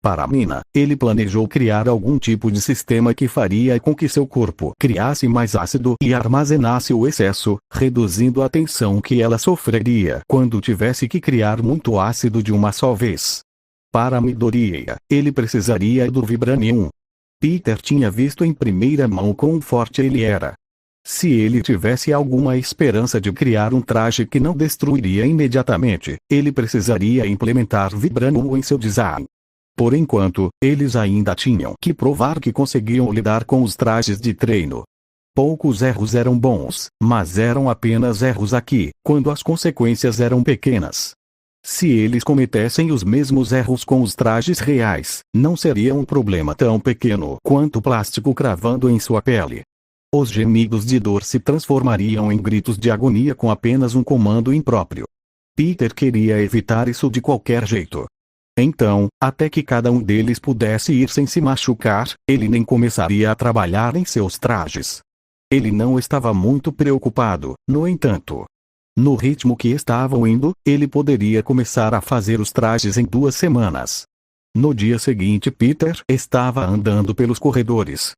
Para a mina, ele planejou criar algum tipo de sistema que faria com que seu corpo criasse mais ácido e armazenasse o excesso, reduzindo a tensão que ela sofreria quando tivesse que criar muito ácido de uma só vez. Para a Midoriya, ele precisaria do Vibranium. Peter tinha visto em primeira mão quão forte ele era. Se ele tivesse alguma esperança de criar um traje que não destruiria imediatamente, ele precisaria implementar Vibranium em seu design. Por enquanto, eles ainda tinham que provar que conseguiam lidar com os trajes de treino. Poucos erros eram bons, mas eram apenas erros aqui, quando as consequências eram pequenas. Se eles cometessem os mesmos erros com os trajes reais, não seria um problema tão pequeno quanto o plástico cravando em sua pele. Os gemidos de dor se transformariam em gritos de agonia com apenas um comando impróprio. Peter queria evitar isso de qualquer jeito. Então, até que cada um deles pudesse ir sem se machucar, ele nem começaria a trabalhar em seus trajes. Ele não estava muito preocupado, no entanto. No ritmo que estavam indo, ele poderia começar a fazer os trajes em 2 semanas. No dia seguinte, Peter estava andando pelos corredores.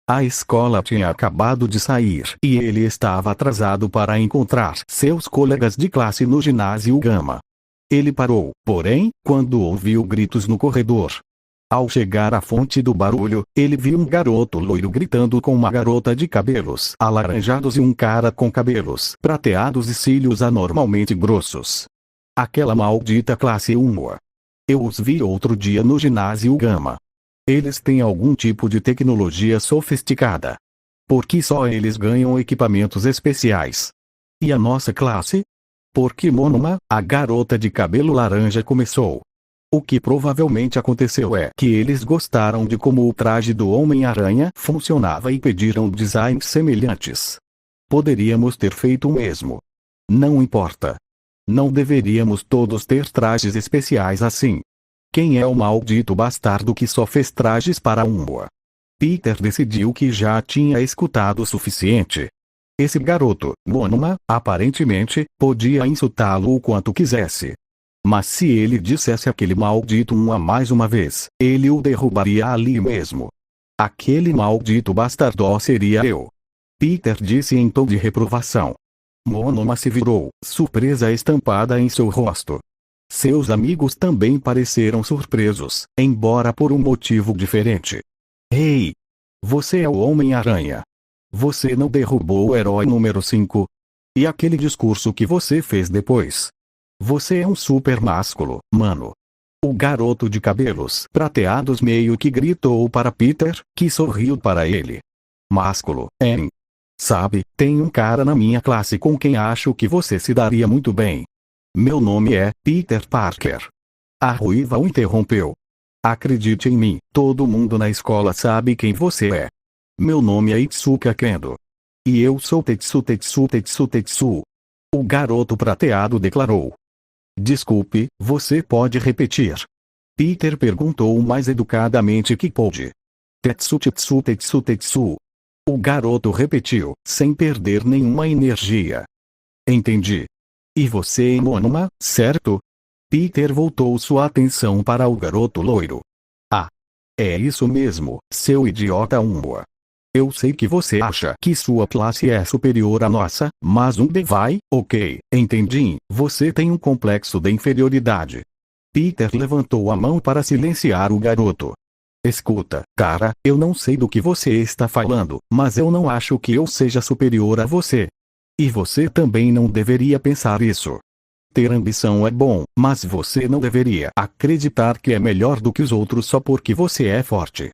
A escola tinha acabado de sair e ele estava atrasado para encontrar seus colegas de classe no ginásio Gama. Ele parou, porém, quando ouviu gritos no corredor. Ao chegar à fonte do barulho, ele viu um garoto loiro gritando com uma garota de cabelos alaranjados e um cara com cabelos prateados e cílios anormalmente grossos. Aquela maldita classe 1. Eu os vi outro dia no ginásio Gama. Eles têm algum tipo de tecnologia sofisticada. Porque só eles ganham equipamentos especiais. E a nossa classe? Porque Monoma, a garota de cabelo laranja, começou. O que provavelmente aconteceu é que eles gostaram de como o traje do Homem-Aranha funcionava e pediram designs semelhantes. Poderíamos ter feito o mesmo. Não importa. Não deveríamos todos ter trajes especiais assim. Quem é o maldito bastardo que só fez trajes para Umbua? Peter decidiu que já tinha escutado o suficiente. Esse garoto, Monoma, aparentemente, podia insultá-lo o quanto quisesse. Mas se ele dissesse aquele maldito mais uma vez, ele o derrubaria ali mesmo. Aquele maldito bastardo seria eu. Peter disse em tom de reprovação. Monoma se virou, surpresa estampada em seu rosto. Seus amigos também pareceram surpresos, embora por um motivo diferente. Ei! Você é o Homem-Aranha. Você não derrubou o herói número 5? E aquele discurso que você fez depois? Você é um super másculo, mano. O garoto de cabelos prateados meio que gritou para Peter, que sorriu para ele. Másculo, hein? Sabe, tem um cara na minha classe com quem acho que você se daria muito bem. Meu nome é Peter Parker. A ruiva o interrompeu. Acredite em mim, todo mundo na escola sabe quem você é. Meu nome é Itsuka Kendo. E eu sou Tetsu. O garoto prateado declarou. Desculpe, você pode repetir? Peter perguntou o mais educadamente que pôde. Tetsu. O garoto repetiu, sem perder nenhuma energia. Entendi. E você é Monoma, certo? Peter voltou sua atenção para o garoto loiro. Ah. É isso mesmo, seu idiota Umbua. Eu sei que você acha que sua classe é superior à nossa, mas ok, entendi, você tem um complexo de inferioridade. Peter levantou a mão para silenciar o garoto. Escuta, cara, eu não sei do que você está falando, mas eu não acho que eu seja superior a você. E você também não deveria pensar isso. Ter ambição é bom, mas você não deveria acreditar que é melhor do que os outros só porque você é forte.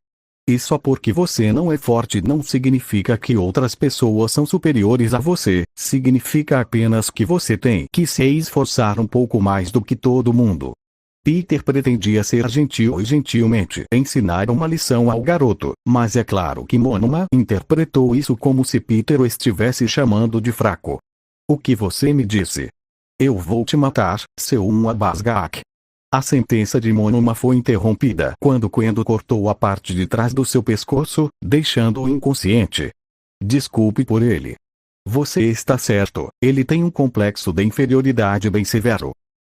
E só porque você não é forte não significa que outras pessoas são superiores a você, significa apenas que você tem que se esforçar um pouco mais do que todo mundo. Peter pretendia ser gentil e gentilmente ensinar uma lição ao garoto, mas é claro que Monoma interpretou isso como se Peter o estivesse chamando de fraco. O que você me disse? Eu vou te matar, seu Basgak. A sentença de Monoma foi interrompida quando Kendo cortou a parte de trás do seu pescoço, deixando-o inconsciente. Desculpe por ele. Você está certo, ele tem um complexo de inferioridade bem severo.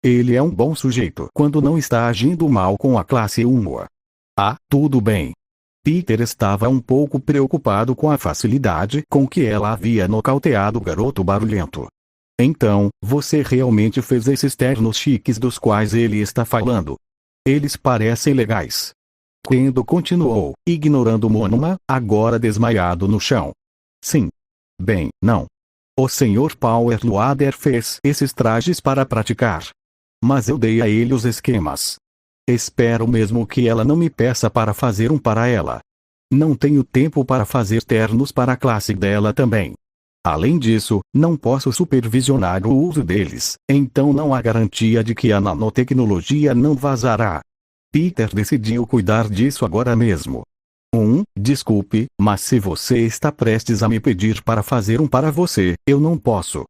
Ele é um bom sujeito quando não está agindo mal com a classe Umbua. Ah, tudo bem. Peter estava um pouco preocupado com a facilidade com que ela havia nocauteado o garoto barulhento. Então, você realmente fez esses ternos chiques dos quais ele está falando? Eles parecem legais. Kendo continuou, ignorando Monoma, agora desmaiado no chão. Sim. Bem, não. O Sr. Powerloader fez esses trajes para praticar. Mas eu dei a ele os esquemas. Espero mesmo que ela não me peça para fazer um para ela. Não tenho tempo para fazer ternos para a classe dela também. Além disso, não posso supervisionar o uso deles, então não há garantia de que a nanotecnologia não vazará. Peter decidiu cuidar disso agora mesmo. Desculpe, mas se você está prestes a me pedir para fazer um para você, eu não posso.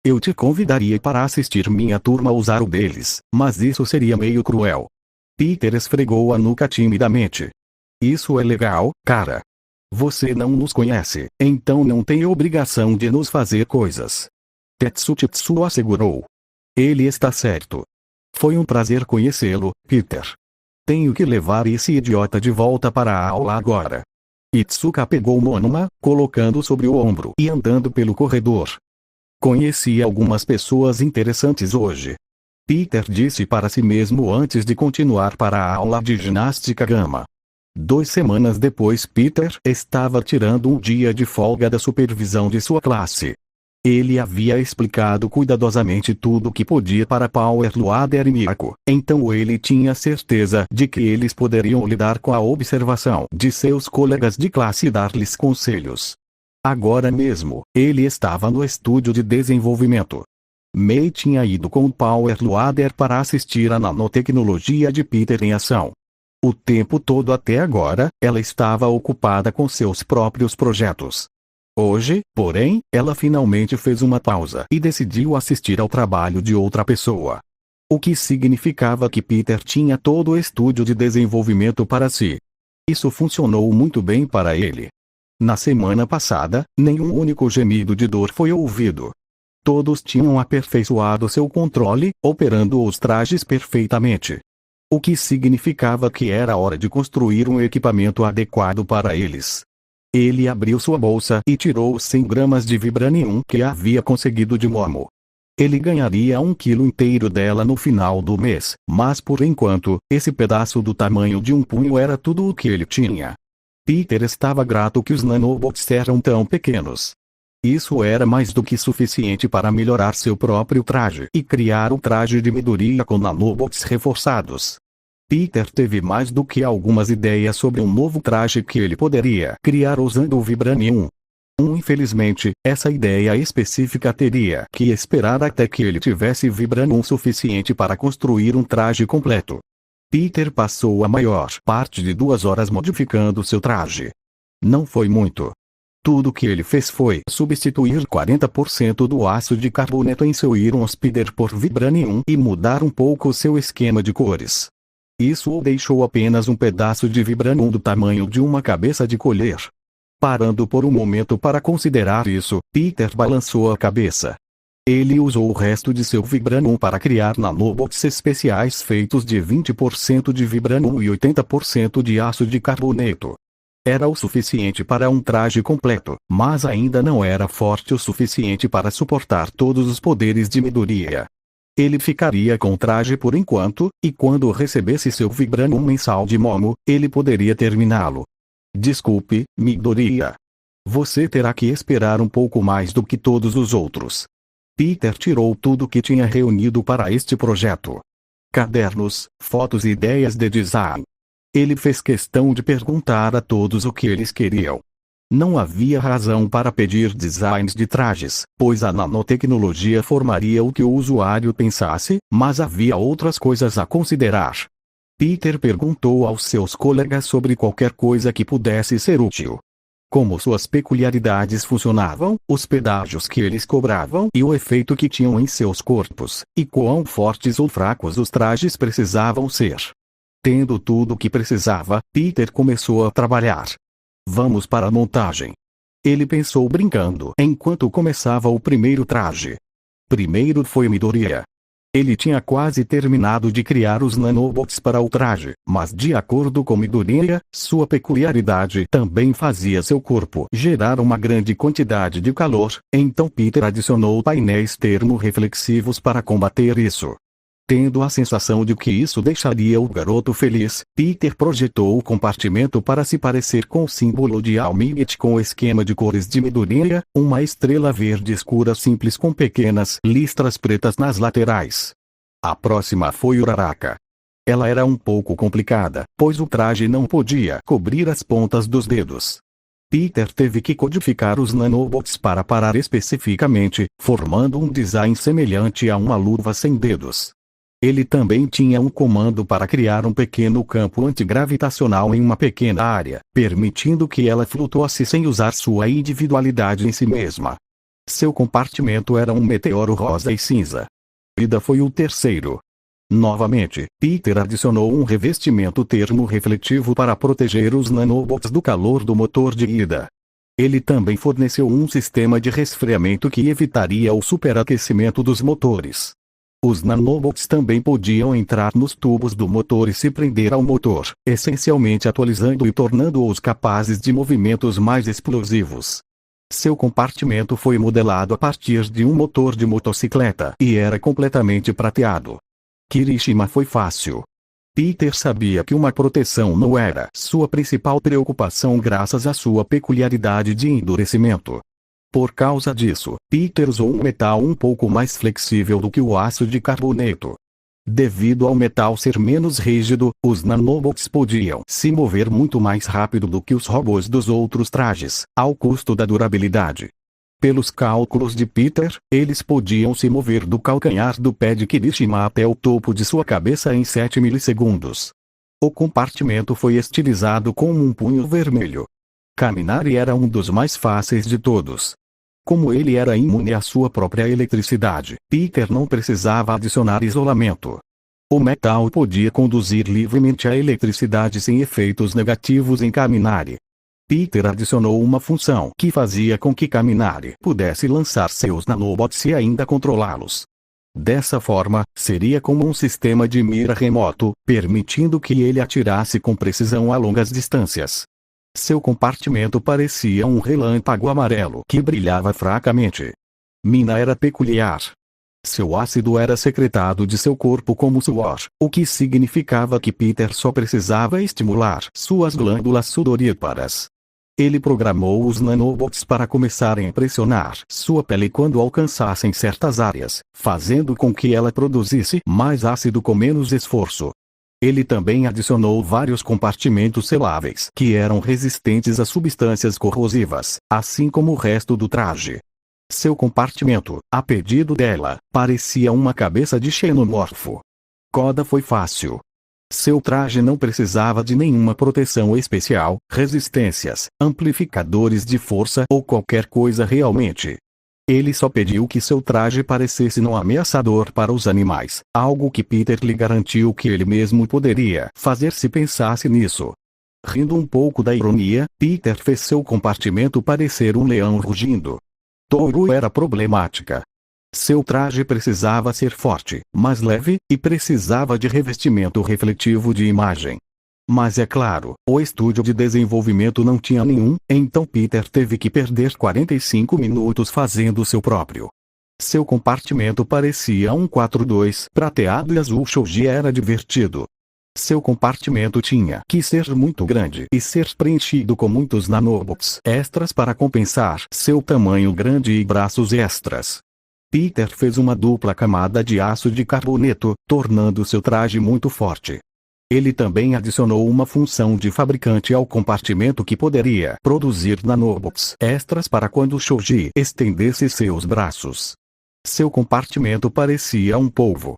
Eu te convidaria para assistir minha turma usar o deles, mas isso seria meio cruel. Peter esfregou a nuca timidamente. Isso é legal, cara. Você não nos conhece, então não tem obrigação de nos fazer coisas. Tetsu assegurou. Ele está certo. Foi um prazer conhecê-lo, Peter. Tenho que levar esse idiota de volta para a aula agora. Itsuka pegou Monoma, colocando sobre o ombro e andando pelo corredor. Conheci algumas pessoas interessantes hoje. Peter disse para si mesmo antes de continuar para a aula de ginástica gama. 2 semanas depois Peter estava tirando um dia de folga da supervisão de sua classe. Ele havia explicado cuidadosamente tudo o que podia para Powerloader e Miyako, então ele tinha certeza de que eles poderiam lidar com a observação de seus colegas de classe e dar-lhes conselhos. Agora mesmo, ele estava no estúdio de desenvolvimento. Mei tinha ido com o Powerloader para assistir à nanotecnologia de Peter em ação. O tempo todo até agora, ela estava ocupada com seus próprios projetos. Hoje, porém, ela finalmente fez uma pausa e decidiu assistir ao trabalho de outra pessoa. O que significava que Peter tinha todo o estúdio de desenvolvimento para si. Isso funcionou muito bem para ele. Na semana passada, nenhum único gemido de dor foi ouvido. Todos tinham aperfeiçoado seu controle, operando os trajes perfeitamente. O que significava que era hora de construir um equipamento adequado para eles. Ele abriu sua bolsa e tirou os 100 gramas de vibranium que havia conseguido de Momo. Ele ganharia 1 quilo inteiro dela no final do mês, mas por enquanto, esse pedaço do tamanho de um punho era tudo o que ele tinha. Peter estava grato que os nanobots eram tão pequenos. Isso era mais do que suficiente para melhorar seu próprio traje e criar um traje de Midoriya com nanobots reforçados. Peter teve mais do que algumas ideias sobre um novo traje que ele poderia criar usando o Vibranium. Infelizmente, essa ideia específica teria que esperar até que ele tivesse Vibranium suficiente para construir um traje completo. Peter passou a maior parte de 2 horas modificando seu traje. Não foi muito. Tudo que ele fez foi substituir 40% do ácido de carboneto em seu Iron Speeder por Vibranium e mudar um pouco seu esquema de cores. Isso o deixou apenas um pedaço de vibranium do tamanho de uma cabeça de colher. Parando por um momento para considerar isso, Peter balançou a cabeça. Ele usou o resto de seu vibranium para criar nanobots especiais feitos de 20% de vibranium e 80% de ácido de carboneto. Era o suficiente para um traje completo, mas ainda não era forte o suficiente para suportar todos os poderes de Midoriya. Ele ficaria com o traje por enquanto, e quando recebesse seu vibranium mensal de Momo, ele poderia terminá-lo. Desculpe, Midoriya. Você terá que esperar um pouco mais do que todos os outros. Peter tirou tudo que tinha reunido para este projeto. Cadernos, fotos e ideias de design. Ele fez questão de perguntar a todos o que eles queriam. Não havia razão para pedir designs de trajes, pois a nanotecnologia formaria o que o usuário pensasse, mas havia outras coisas a considerar. Peter perguntou aos seus colegas sobre qualquer coisa que pudesse ser útil. Como suas peculiaridades funcionavam, os pedágios que eles cobravam e o efeito que tinham em seus corpos, e quão fortes ou fracos os trajes precisavam ser. Tendo tudo o que precisava, Peter começou a trabalhar. Vamos para a montagem. Ele pensou brincando enquanto começava o primeiro traje. Primeiro foi Midoriya. Ele tinha quase terminado de criar os nanobots para o traje, mas de acordo com Midoriya, sua peculiaridade também fazia seu corpo gerar uma grande quantidade de calor, então Peter adicionou painéis termorreflexivos para combater isso. Tendo a sensação de que isso deixaria o garoto feliz, Peter projetou o compartimento para se parecer com o símbolo de All Might com o esquema de cores de Midoriya, uma estrela verde escura simples com pequenas listras pretas nas laterais. A próxima foi Uraraka. Ela era um pouco complicada, pois o traje não podia cobrir as pontas dos dedos. Peter teve que codificar os nanobots para parar especificamente, formando um design semelhante a uma luva sem dedos. Ele também tinha um comando para criar um pequeno campo antigravitacional em uma pequena área, permitindo que ela flutuasse sem usar sua individualidade em si mesma. Seu compartimento era um meteoro rosa e cinza. Ida foi o terceiro. Novamente, Peter adicionou um revestimento termorrefletivo para proteger os nanobots do calor do motor de Ida. Ele também forneceu um sistema de resfriamento que evitaria o superaquecimento dos motores. Os nanobots também podiam entrar nos tubos do motor e se prender ao motor, essencialmente atualizando e tornando-os capazes de movimentos mais explosivos. Seu compartimento foi modelado a partir de um motor de motocicleta e era completamente prateado. Kirishima foi fácil. Peter sabia que uma proteção não era sua principal preocupação graças à sua peculiaridade de endurecimento. Por causa disso, Peter usou um metal um pouco mais flexível do que o aço de carboneto. Devido ao metal ser menos rígido, os nanobots podiam se mover muito mais rápido do que os robôs dos outros trajes, ao custo da durabilidade. Pelos cálculos de Peter, eles podiam se mover do calcanhar do pé de Kirishima até o topo de sua cabeça em 7 milissegundos. O compartimento foi estilizado com um punho vermelho. Kaminari era um dos mais fáceis de todos. Como ele era imune à sua própria eletricidade, Peter não precisava adicionar isolamento. O metal podia conduzir livremente a eletricidade sem efeitos negativos em Kaminari. Peter adicionou uma função que fazia com que Kaminari pudesse lançar seus nanobots e ainda controlá-los. Dessa forma, seria como um sistema de mira remoto, permitindo que ele atirasse com precisão a longas distâncias. Seu compartimento parecia um relâmpago amarelo que brilhava fracamente. Mina era peculiar. Seu ácido era secretado de seu corpo como suor, o que significava que Peter só precisava estimular suas glândulas sudoríparas. Ele programou os nanobots para começarem a pressionar sua pele quando alcançassem certas áreas, fazendo com que ela produzisse mais ácido com menos esforço. Ele também adicionou vários compartimentos seláveis que eram resistentes a substâncias corrosivas, assim como o resto do traje. Seu compartimento, a pedido dela, parecia uma cabeça de xenomorfo. Koda foi fácil. Seu traje não precisava de nenhuma proteção especial, resistências, amplificadores de força ou qualquer coisa realmente. Ele só pediu que seu traje parecesse não ameaçador para os animais, algo que Peter lhe garantiu que ele mesmo poderia fazer se pensasse nisso. Rindo um pouco da ironia, Peter fez seu compartimento parecer um leão rugindo. Toru era problemática. Seu traje precisava ser forte, mas leve, e precisava de revestimento refletivo de imagem. Mas é claro, o estúdio de desenvolvimento não tinha nenhum, então Peter teve que perder 45 minutos fazendo seu próprio. Seu compartimento parecia um 4x2 prateado e azul shoji era divertido. Seu compartimento tinha que ser muito grande e ser preenchido com muitos nanobots extras para compensar seu tamanho grande e braços extras. Peter fez uma dupla camada de aço de carboneto, tornando seu traje muito forte. Ele também adicionou uma função de fabricante ao compartimento que poderia produzir nanobots extras para quando Shoji estendesse seus braços. Seu compartimento parecia um polvo.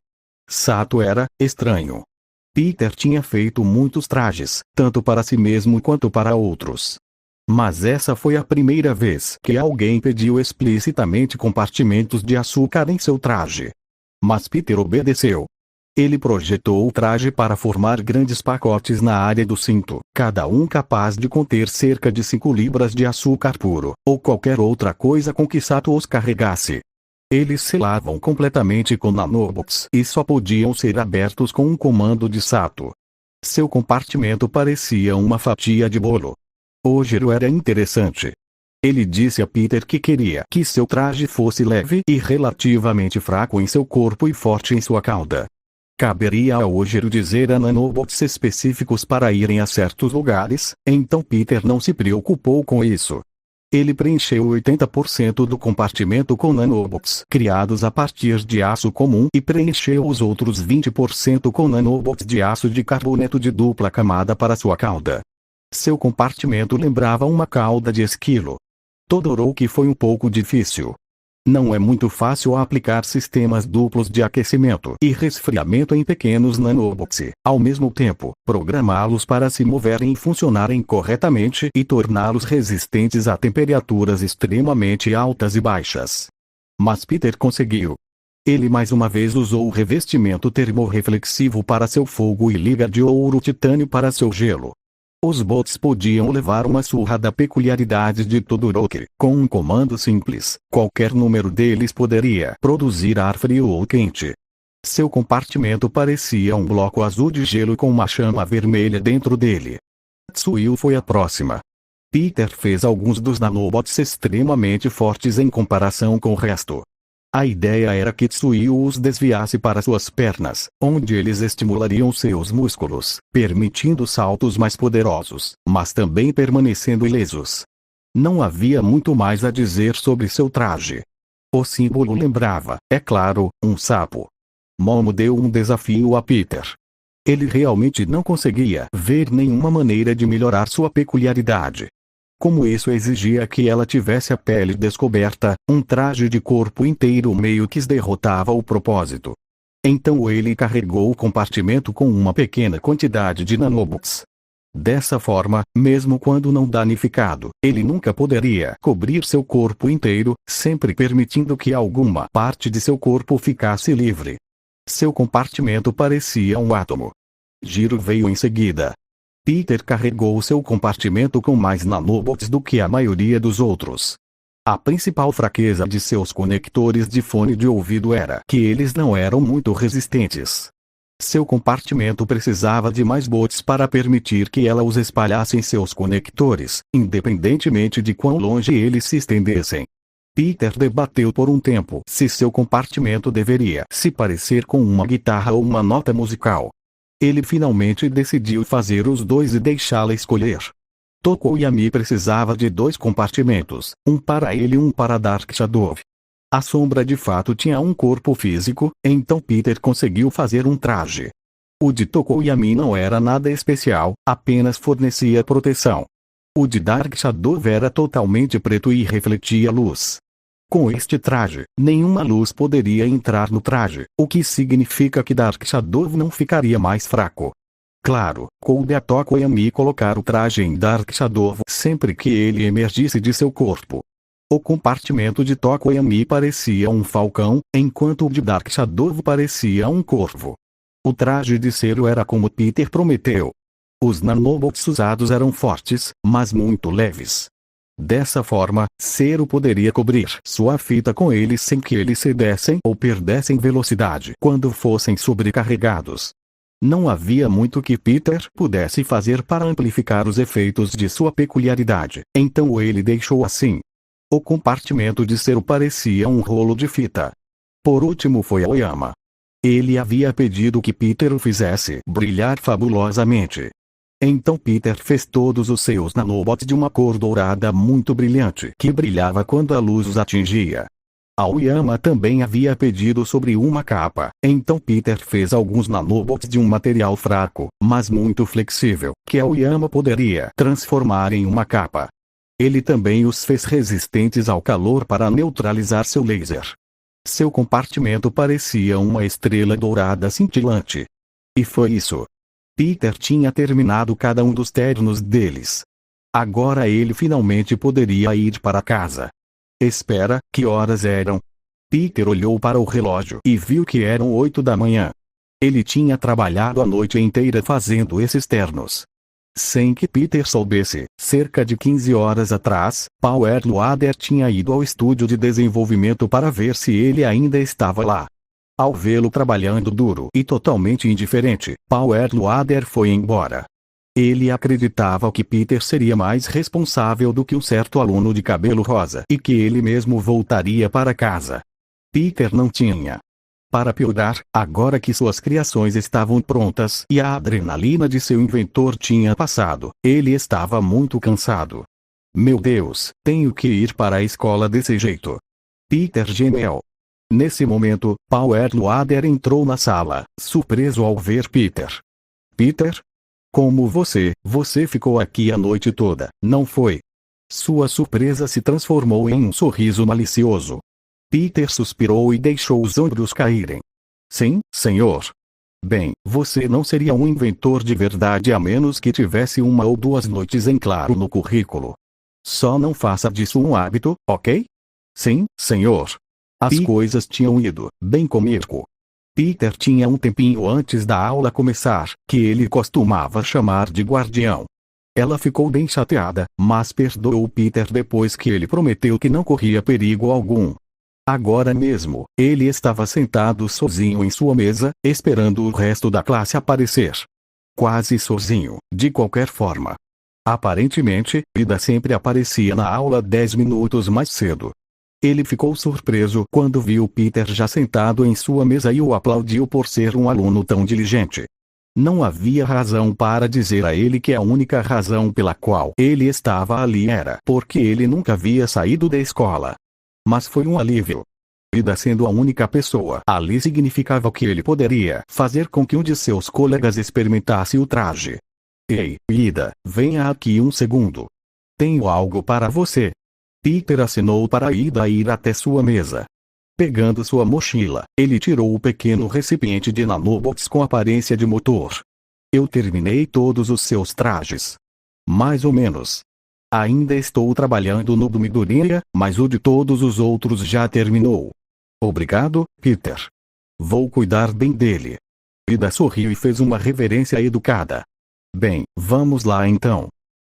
Sato era estranho. Peter tinha feito muitos trajes, tanto para si mesmo quanto para outros. Mas essa foi a primeira vez que alguém pediu explicitamente compartimentos de açúcar em seu traje. Mas Peter obedeceu. Ele projetou o traje para formar grandes pacotes na área do cinto, cada um capaz de conter cerca de 5 libras de açúcar puro, ou qualquer outra coisa com que Sato os carregasse. Eles selavam completamente com nanobots e só podiam ser abertos com um comando de SATO. Seu compartimento parecia uma fatia de bolo. O giro era interessante. Ele disse a Peter que queria que seu traje fosse leve e relativamente fraco em seu corpo e forte em sua cauda. Caberia ao Ojiro dizer a nanobots específicos para irem a certos lugares, então Peter não se preocupou com isso. Ele preencheu 80% do compartimento com nanobots criados a partir de aço comum e preencheu os outros 20% com nanobots de aço de carboneto de dupla camada para sua cauda. Seu compartimento lembrava uma cauda de esquilo. Todoroki foi um pouco difícil. Não é muito fácil aplicar sistemas duplos de aquecimento e resfriamento em pequenos nanobots, ao mesmo tempo, programá-los para se moverem e funcionarem corretamente e torná-los resistentes a temperaturas extremamente altas e baixas. Mas Peter conseguiu. Ele mais uma vez usou o revestimento termorreflexivo para seu fogo e liga de ouro titânio para seu gelo. Os bots podiam levar uma surra da peculiaridade de Todoroki. Com um comando simples, qualquer número deles poderia produzir ar frio ou quente. Seu compartimento parecia um bloco azul de gelo com uma chama vermelha dentro dele. Tsuyu foi a próxima. Peter fez alguns dos nanobots extremamente fortes em comparação com o resto. A ideia era que Tsuyu os desviasse para suas pernas, onde eles estimulariam seus músculos, permitindo saltos mais poderosos, mas também permanecendo ilesos. Não havia muito mais a dizer sobre seu traje. O símbolo lembrava, é claro, um sapo. Momo deu um desafio a Peter. Ele realmente não conseguia ver nenhuma maneira de melhorar sua peculiaridade. Como isso exigia que ela tivesse a pele descoberta, um traje de corpo inteiro meio que derrotava o propósito. Então ele carregou o compartimento com uma pequena quantidade de nanobots. Dessa forma, mesmo quando não danificado, ele nunca poderia cobrir seu corpo inteiro, sempre permitindo que alguma parte de seu corpo ficasse livre. Seu compartimento parecia um átomo. Jiro veio em seguida. Peter carregou seu compartimento com mais nanobots do que a maioria dos outros. A principal fraqueza de seus conectores de fone de ouvido era que eles não eram muito resistentes. Seu compartimento precisava de mais bots para permitir que ela os espalhasse em seus conectores, independentemente de quão longe eles se estendessem. Peter debateu por um tempo se seu compartimento deveria se parecer com uma guitarra ou uma nota musical. Ele finalmente decidiu fazer os dois e deixá-la escolher. Tokoyami precisava de 2 compartimentos, um para ele e um para Dark Shadow. A sombra de fato tinha um corpo físico, então Peter conseguiu fazer um traje. O de Tokoyami não era nada especial, apenas fornecia proteção. O de Dark Shadow era totalmente preto e refletia luz. Com este traje, nenhuma luz poderia entrar no traje, o que significa que Dark Shadow não ficaria mais fraco. Claro, coube a Tokoyami colocar o traje em Dark Shadow sempre que ele emergisse de seu corpo. O compartimento de Tokoyami parecia um falcão, enquanto o de Dark Shadow parecia um corvo. O traje de Zero era como Peter prometeu. Os nanobots usados eram fortes, mas muito leves. Dessa forma, Zero poderia cobrir sua fita com eles sem que eles cedessem ou perdessem velocidade quando fossem sobrecarregados. Não havia muito que Peter pudesse fazer para amplificar os efeitos de sua peculiaridade, então ele deixou assim. O compartimento de Zero parecia um rolo de fita. Por último foi Aoyama. Ele havia pedido que Peter o fizesse brilhar fabulosamente. Então Peter fez todos os seus nanobots de uma cor dourada muito brilhante que brilhava quando a luz os atingia. Aoyama também havia pedido sobre uma capa, então Peter fez alguns nanobots de um material fraco, mas muito flexível, que Aoyama poderia transformar em uma capa. Ele também os fez resistentes ao calor para neutralizar seu laser. Seu compartimento parecia uma estrela dourada cintilante. E foi isso. Peter tinha terminado cada um dos ternos deles. Agora ele finalmente poderia ir para casa. Espera, que horas eram? Peter olhou para o relógio e viu que eram 8 da manhã. Ele tinha trabalhado a noite inteira fazendo esses ternos. Sem que Peter soubesse, cerca de 15 horas atrás, Power Loader tinha ido ao estúdio de desenvolvimento para ver se ele ainda estava lá. Ao vê-lo trabalhando duro e totalmente indiferente, Power Loader foi embora. Ele acreditava que Peter seria mais responsável do que um certo aluno de cabelo rosa e que ele mesmo voltaria para casa. Peter não tinha. Para piorar, agora que suas criações estavam prontas e a adrenalina de seu inventor tinha passado, ele estava muito cansado. Meu Deus, tenho que ir para a escola desse jeito. Peter gemeu. Nesse momento, Power Loader entrou na sala, surpreso ao ver Peter. Peter? Como você ficou aqui a noite toda, não foi? Sua surpresa se transformou em um sorriso malicioso. Peter suspirou e deixou os ombros caírem. Sim, senhor. Bem, você não seria um inventor de verdade a menos que tivesse 1 ou 2 noites em claro no currículo. Só não faça disso um hábito, ok? Sim, senhor. As coisas tinham ido bem comigo. Peter tinha um tempinho antes da aula começar, que ele costumava chamar de guardião. Ela ficou bem chateada, mas perdoou Peter depois que ele prometeu que não corria perigo algum. Agora mesmo, ele estava sentado sozinho em sua mesa, esperando o resto da classe aparecer. Quase sozinho, de qualquer forma. Aparentemente, Ida sempre aparecia na aula 10 minutos mais cedo. Ele ficou surpreso quando viu Peter já sentado em sua mesa e o aplaudiu por ser um aluno tão diligente. Não havia razão para dizer a ele que a única razão pela qual ele estava ali era porque ele nunca havia saído da escola. Mas foi um alívio. Ida sendo a única pessoa ali significava que ele poderia fazer com que um de seus colegas experimentasse o traje. Ei, Ida, venha aqui um segundo. Tenho algo para você. Peter acenou para Ida ir até sua mesa. Pegando sua mochila, ele tirou o pequeno recipiente de nanobots com aparência de motor. Eu terminei todos os seus trajes. Mais ou menos. Ainda estou trabalhando no do Midoriya, mas o de todos os outros já terminou. Obrigado, Peter. Vou cuidar bem dele. Ida sorriu e fez uma reverência educada. Bem, vamos lá então.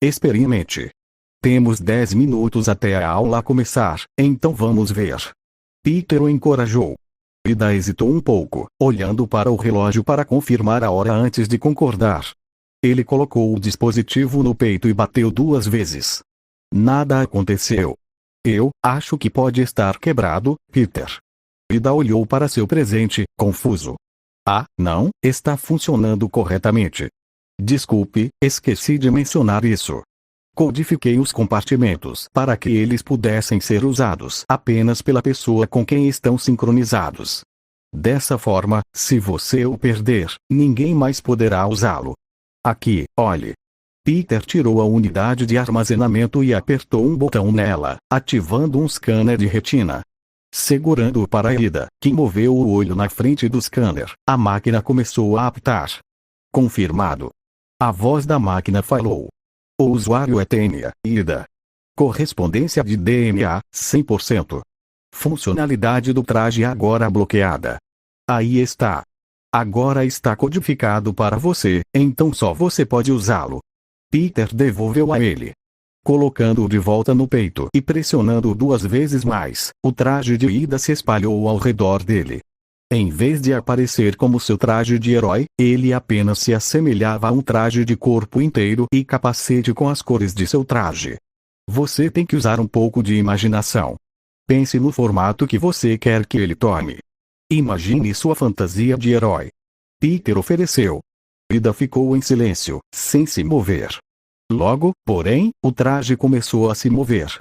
Experimente. Temos 10 minutos até a aula começar, então vamos ver. Peter o encorajou. Ida hesitou um pouco, olhando para o relógio para confirmar a hora antes de concordar. Ele colocou o dispositivo no peito e bateu 2 vezes. Nada aconteceu. Eu acho que pode estar quebrado, Peter. Ida olhou para seu presente, confuso. Ah, não, está funcionando corretamente. Desculpe, esqueci de mencionar isso. Codifiquei os compartimentos para que eles pudessem ser usados apenas pela pessoa com quem estão sincronizados. Dessa forma, se você o perder, ninguém mais poderá usá-lo. Aqui, olhe. Peter tirou a unidade de armazenamento e apertou um botão nela, ativando um scanner de retina. Segurando-o para Ida, que moveu o olho na frente do scanner, a máquina começou a apitar. Confirmado. A voz da máquina falou. O usuário é Tênia, Ida. Correspondência de DNA, 100%. Funcionalidade do traje agora bloqueada. Aí está. Agora está codificado para você, então só você pode usá-lo. Peter devolveu a ele. Colocando-o de volta no peito e pressionando-o 2 vezes mais, o traje de Ida se espalhou ao redor dele. Em vez de aparecer como seu traje de herói, ele apenas se assemelhava a um traje de corpo inteiro e capacete com as cores de seu traje. Você tem que usar um pouco de imaginação. Pense no formato que você quer que ele tome. Imagine sua fantasia de herói. Peter ofereceu. Ida ficou em silêncio, sem se mover. Logo, porém, o traje começou a se mover.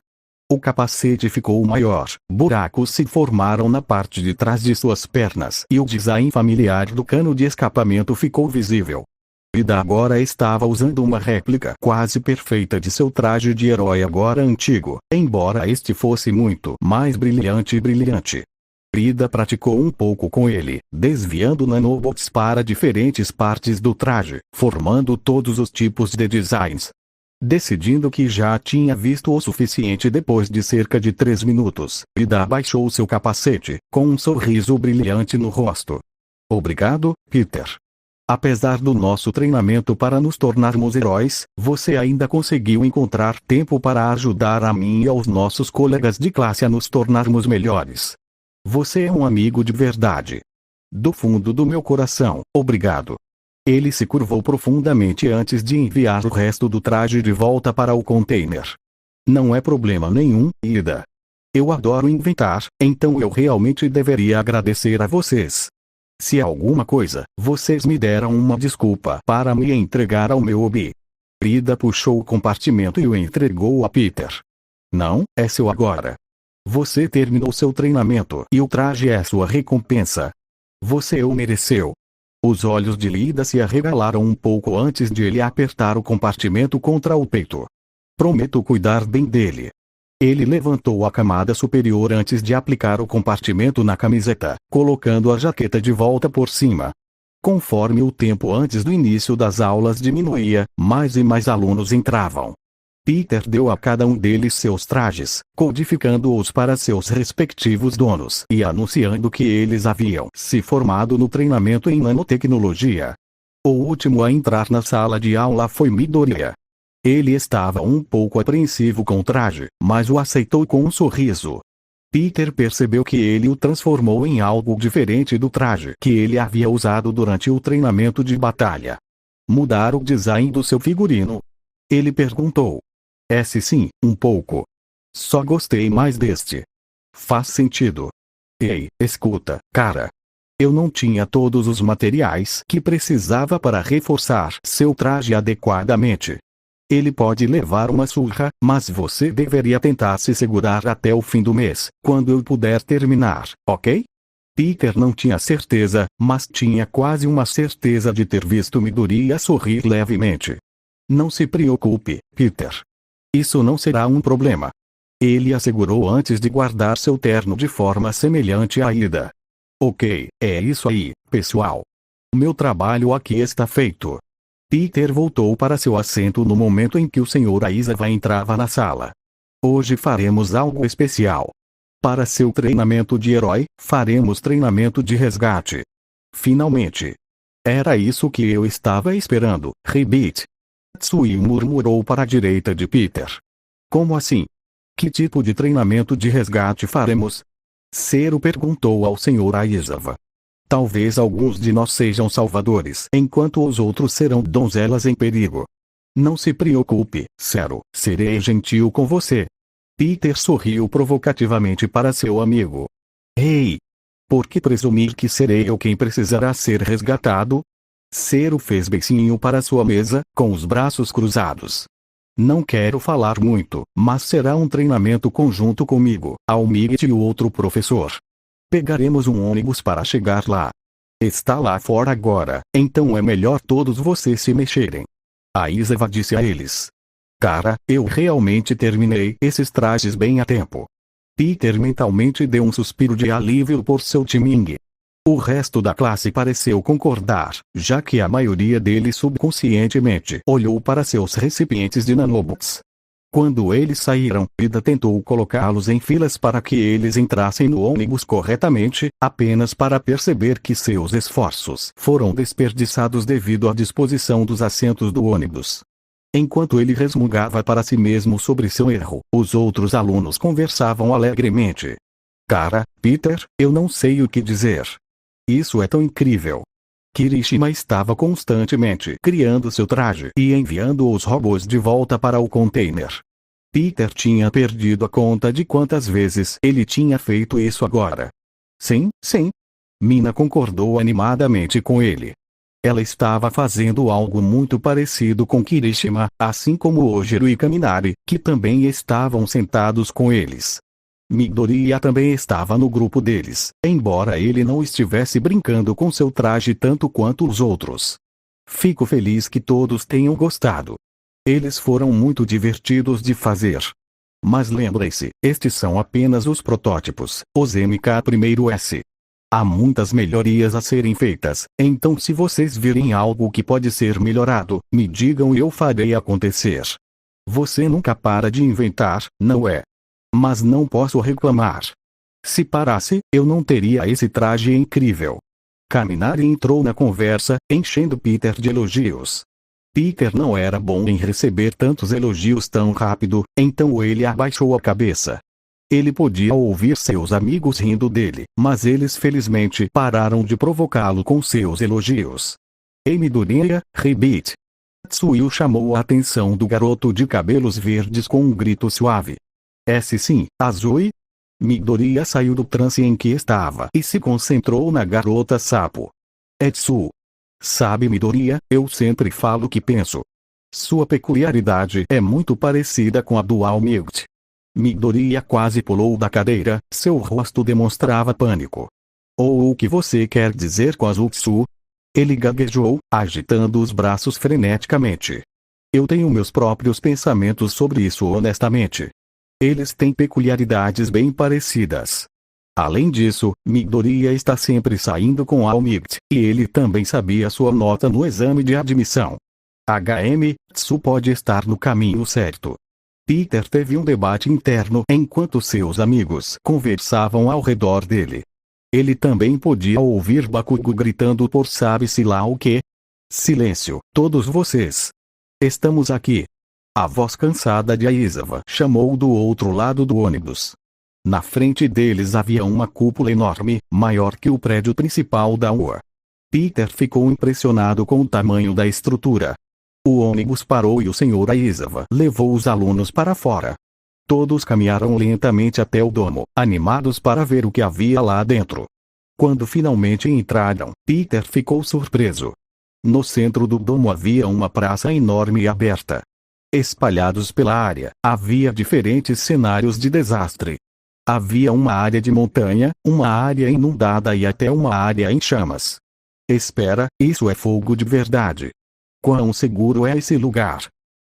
O capacete ficou maior, buracos se formaram na parte de trás de suas pernas e o design familiar do cano de escapamento ficou visível. Ida agora estava usando uma réplica quase perfeita de seu traje de herói agora antigo, embora este fosse muito mais brilhante. Ida praticou um pouco com ele, desviando nanobots para diferentes partes do traje, formando todos os tipos de designs. Decidindo que já tinha visto o suficiente depois de cerca de 3 minutos, Ida abaixou seu capacete, com um sorriso brilhante no rosto. Obrigado, Peter. Apesar do nosso treinamento para nos tornarmos heróis, você ainda conseguiu encontrar tempo para ajudar a mim e aos nossos colegas de classe a nos tornarmos melhores. Você é um amigo de verdade. Do fundo do meu coração, obrigado. Ele se curvou profundamente antes de enviar o resto do traje de volta para o container. Não é problema nenhum, Ida. Eu adoro inventar, então eu realmente deveria agradecer a vocês. Se alguma coisa, vocês me deram uma desculpa para me entregar ao meu hobby. Ida puxou o compartimento e o entregou a Peter. Não, é seu agora. Você terminou seu treinamento e o traje é sua recompensa. Você o mereceu. Os olhos de Ida se arregalaram um pouco antes de ele apertar o compartimento contra o peito. Prometo cuidar bem dele. Ele levantou a camada superior antes de aplicar o compartimento na camiseta, colocando a jaqueta de volta por cima. Conforme o tempo antes do início das aulas diminuía, mais e mais alunos entravam. Peter deu a cada um deles seus trajes, codificando-os para seus respectivos donos e anunciando que eles haviam se formado no treinamento em nanotecnologia. O último a entrar na sala de aula foi Midoriya. Ele estava um pouco apreensivo com o traje, mas o aceitou com um sorriso. Peter percebeu que ele o transformou em algo diferente do traje que ele havia usado durante o treinamento de batalha. Mudar o design do seu figurino? Ele perguntou. Sim, um pouco. Só gostei mais deste. Faz sentido. Ei, escuta, cara. Eu não tinha todos os materiais que precisava para reforçar seu traje adequadamente. Ele pode levar uma surra, mas você deveria tentar se segurar até o fim do mês, quando eu puder terminar, ok? Peter não tinha certeza, mas tinha quase uma certeza de ter visto Midoriya sorrir levemente. Não se preocupe, Peter. Isso não será um problema. Ele assegurou antes de guardar seu terno de forma semelhante à Ida. Ok, é isso aí, pessoal. Meu trabalho aqui está feito. Peter voltou para seu assento no momento em que o Sr. Aizawa entrava na sala. Hoje faremos algo especial. Para seu treinamento de herói, faremos treinamento de resgate. Finalmente. Era isso que eu estava esperando, Ribbit. Tsui murmurou para a direita de Peter. Como assim? Que tipo de treinamento de resgate faremos? Zero perguntou ao Sr. Aizawa. Talvez alguns de nós sejam salvadores, enquanto os outros serão donzelas em perigo. Não se preocupe, Zero, serei gentil com você. Peter sorriu provocativamente para seu amigo. Ei! Por que presumir que serei eu quem precisará ser resgatado? Zero fez beicinho para sua mesa, com os braços cruzados. Não quero falar muito, mas será um treinamento conjunto comigo, Almigit e o outro professor. Pegaremos um ônibus para chegar lá. Está lá fora agora, então é melhor todos vocês se mexerem. Aizawa disse a eles. Cara, eu realmente terminei esses trajes bem a tempo. Peter mentalmente deu um suspiro de alívio por seu timing. O resto da classe pareceu concordar, já que a maioria deles subconscientemente olhou para seus recipientes de nanobots. Quando eles saíram, Ida tentou colocá-los em filas para que eles entrassem no ônibus corretamente, apenas para perceber que seus esforços foram desperdiçados devido à disposição dos assentos do ônibus. Enquanto ele resmungava para si mesmo sobre seu erro, os outros alunos conversavam alegremente. Cara, Peter, eu não sei o que dizer. Isso é tão incrível. Kirishima estava constantemente criando seu traje e enviando os robôs de volta para o container. Peter tinha perdido a conta de quantas vezes ele tinha feito isso agora. Sim, sim. Mina concordou animadamente com ele. Ela estava fazendo algo muito parecido com Kirishima, assim como Ojiro e Kaminari, que também estavam sentados com eles. Midoriya também estava no grupo deles, embora ele não estivesse brincando com seu traje tanto quanto os outros. Fico feliz que todos tenham gostado. Eles foram muito divertidos de fazer. Mas lembrem-se, estes são apenas os protótipos, os MK1S. Há muitas melhorias a serem feitas, então se vocês virem algo que pode ser melhorado, me digam e eu farei acontecer. Você nunca para de inventar, não é? Mas não posso reclamar. Se parasse, eu não teria esse traje incrível. Kaminari entrou na conversa, enchendo Peter de elogios. Peter não era bom em receber tantos elogios tão rápido, então ele abaixou a cabeça. Ele podia ouvir seus amigos rindo dele, mas eles felizmente pararam de provocá-lo com seus elogios. Ei Midoriya, Rabbit! Tsuyu chamou a atenção do garoto de cabelos verdes com um grito suave. Sim, Azui? Midoriya saiu do transe em que estava e se concentrou na garota sapo. Tsu. Sabe Midoriya, eu sempre falo o que penso. Sua peculiaridade é muito parecida com a do All Might. Midoriya quase pulou da cadeira, seu rosto demonstrava pânico. Ou o que você quer dizer com Azutsu? Ele gaguejou, agitando os braços freneticamente. Eu tenho meus próprios pensamentos sobre isso honestamente. Eles têm peculiaridades bem parecidas. Além disso, Midoriya está sempre saindo com All Might, e ele também sabia sua nota no exame de admissão. Tsu pode estar no caminho certo. Peter teve um debate interno enquanto seus amigos conversavam ao redor dele. Ele também podia ouvir Bakugo gritando por sabe-se lá o que. Silêncio, todos vocês. Estamos aqui. A voz cansada de Aizawa chamou do outro lado do ônibus. Na frente deles havia uma cúpula enorme, maior que o prédio principal da UA. Peter ficou impressionado com o tamanho da estrutura. O ônibus parou e o Sr. Aizawa levou os alunos para fora. Todos caminharam lentamente até o domo, animados para ver o que havia lá dentro. Quando finalmente entraram, Peter ficou surpreso. No centro do domo havia uma praça enorme e aberta. Espalhados pela área, havia diferentes cenários de desastre. Havia uma área de montanha, uma área inundada e até uma área em chamas. Espera, isso é fogo de verdade. Quão seguro é esse lugar?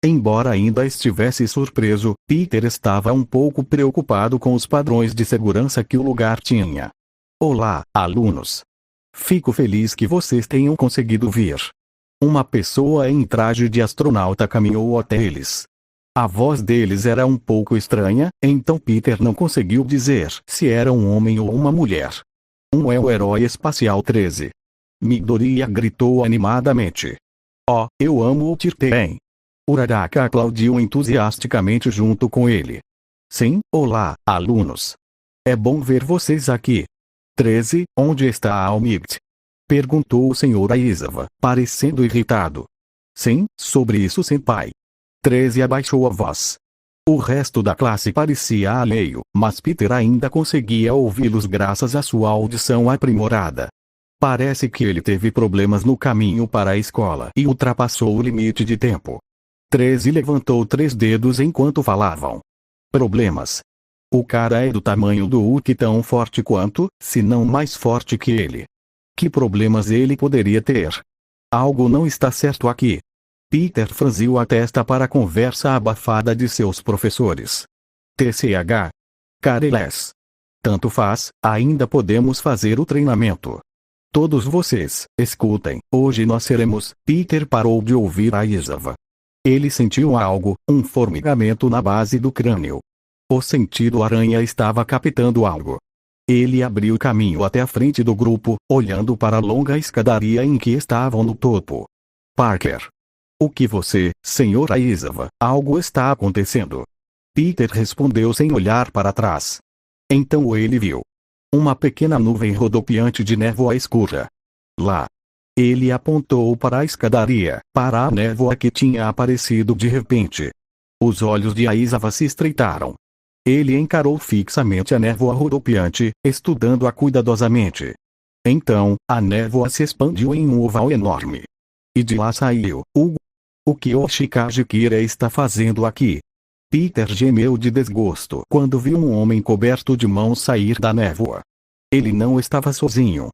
Embora ainda estivesse surpreso, Peter estava um pouco preocupado com os padrões de segurança que o lugar tinha. Olá, alunos. Fico feliz que vocês tenham conseguido vir. Uma pessoa em traje de astronauta caminhou até eles. A voz deles era um pouco estranha, então Peter não conseguiu dizer se era um homem ou uma mulher. É o herói espacial 13. Midoriya gritou animadamente. Oh, eu amo o Tirten. Uraraka aplaudiu entusiasticamente junto com ele. Sim, olá, alunos. É bom ver vocês aqui. 13, onde está a All Might? Perguntou o Sr. Aizawa, parecendo irritado. Sim, sobre isso senpai. 13 abaixou a voz. O resto da classe parecia alheio, mas Peter ainda conseguia ouvi-los graças à sua audição aprimorada. Parece que ele teve problemas no caminho para a escola e ultrapassou o limite de tempo. 13 levantou 3 dedos enquanto falavam. Problemas. O cara é do tamanho do Hulk, tão forte quanto, se não mais forte que ele. Que problemas ele poderia ter? Algo não está certo aqui. Peter franziu a testa para a conversa abafada de seus professores. TCH. Careles. Tanto faz, ainda podemos fazer o treinamento. Todos vocês, escutem, hoje nós seremos. Peter parou de ouvir Aizawa. Ele sentiu algo, um formigamento na base do crânio. O sentido aranha estava captando algo. Ele abriu caminho até a frente do grupo, olhando para a longa escadaria em que estavam no topo. Parker. O que você, Sr. Aizawa, algo está acontecendo. Peter respondeu sem olhar para trás. Então ele viu uma pequena nuvem rodopiante de névoa escura. Lá. Ele apontou para a escadaria, para a névoa que tinha aparecido de repente. Os olhos de Aizawa se estreitaram. Ele encarou fixamente a névoa rodopiante, estudando-a cuidadosamente. Então, a névoa se expandiu em um oval enorme. E de lá saiu o que o Shikage Kira está fazendo aqui? Peter gemeu de desgosto quando viu um homem coberto de mãos sair da névoa. Ele não estava sozinho.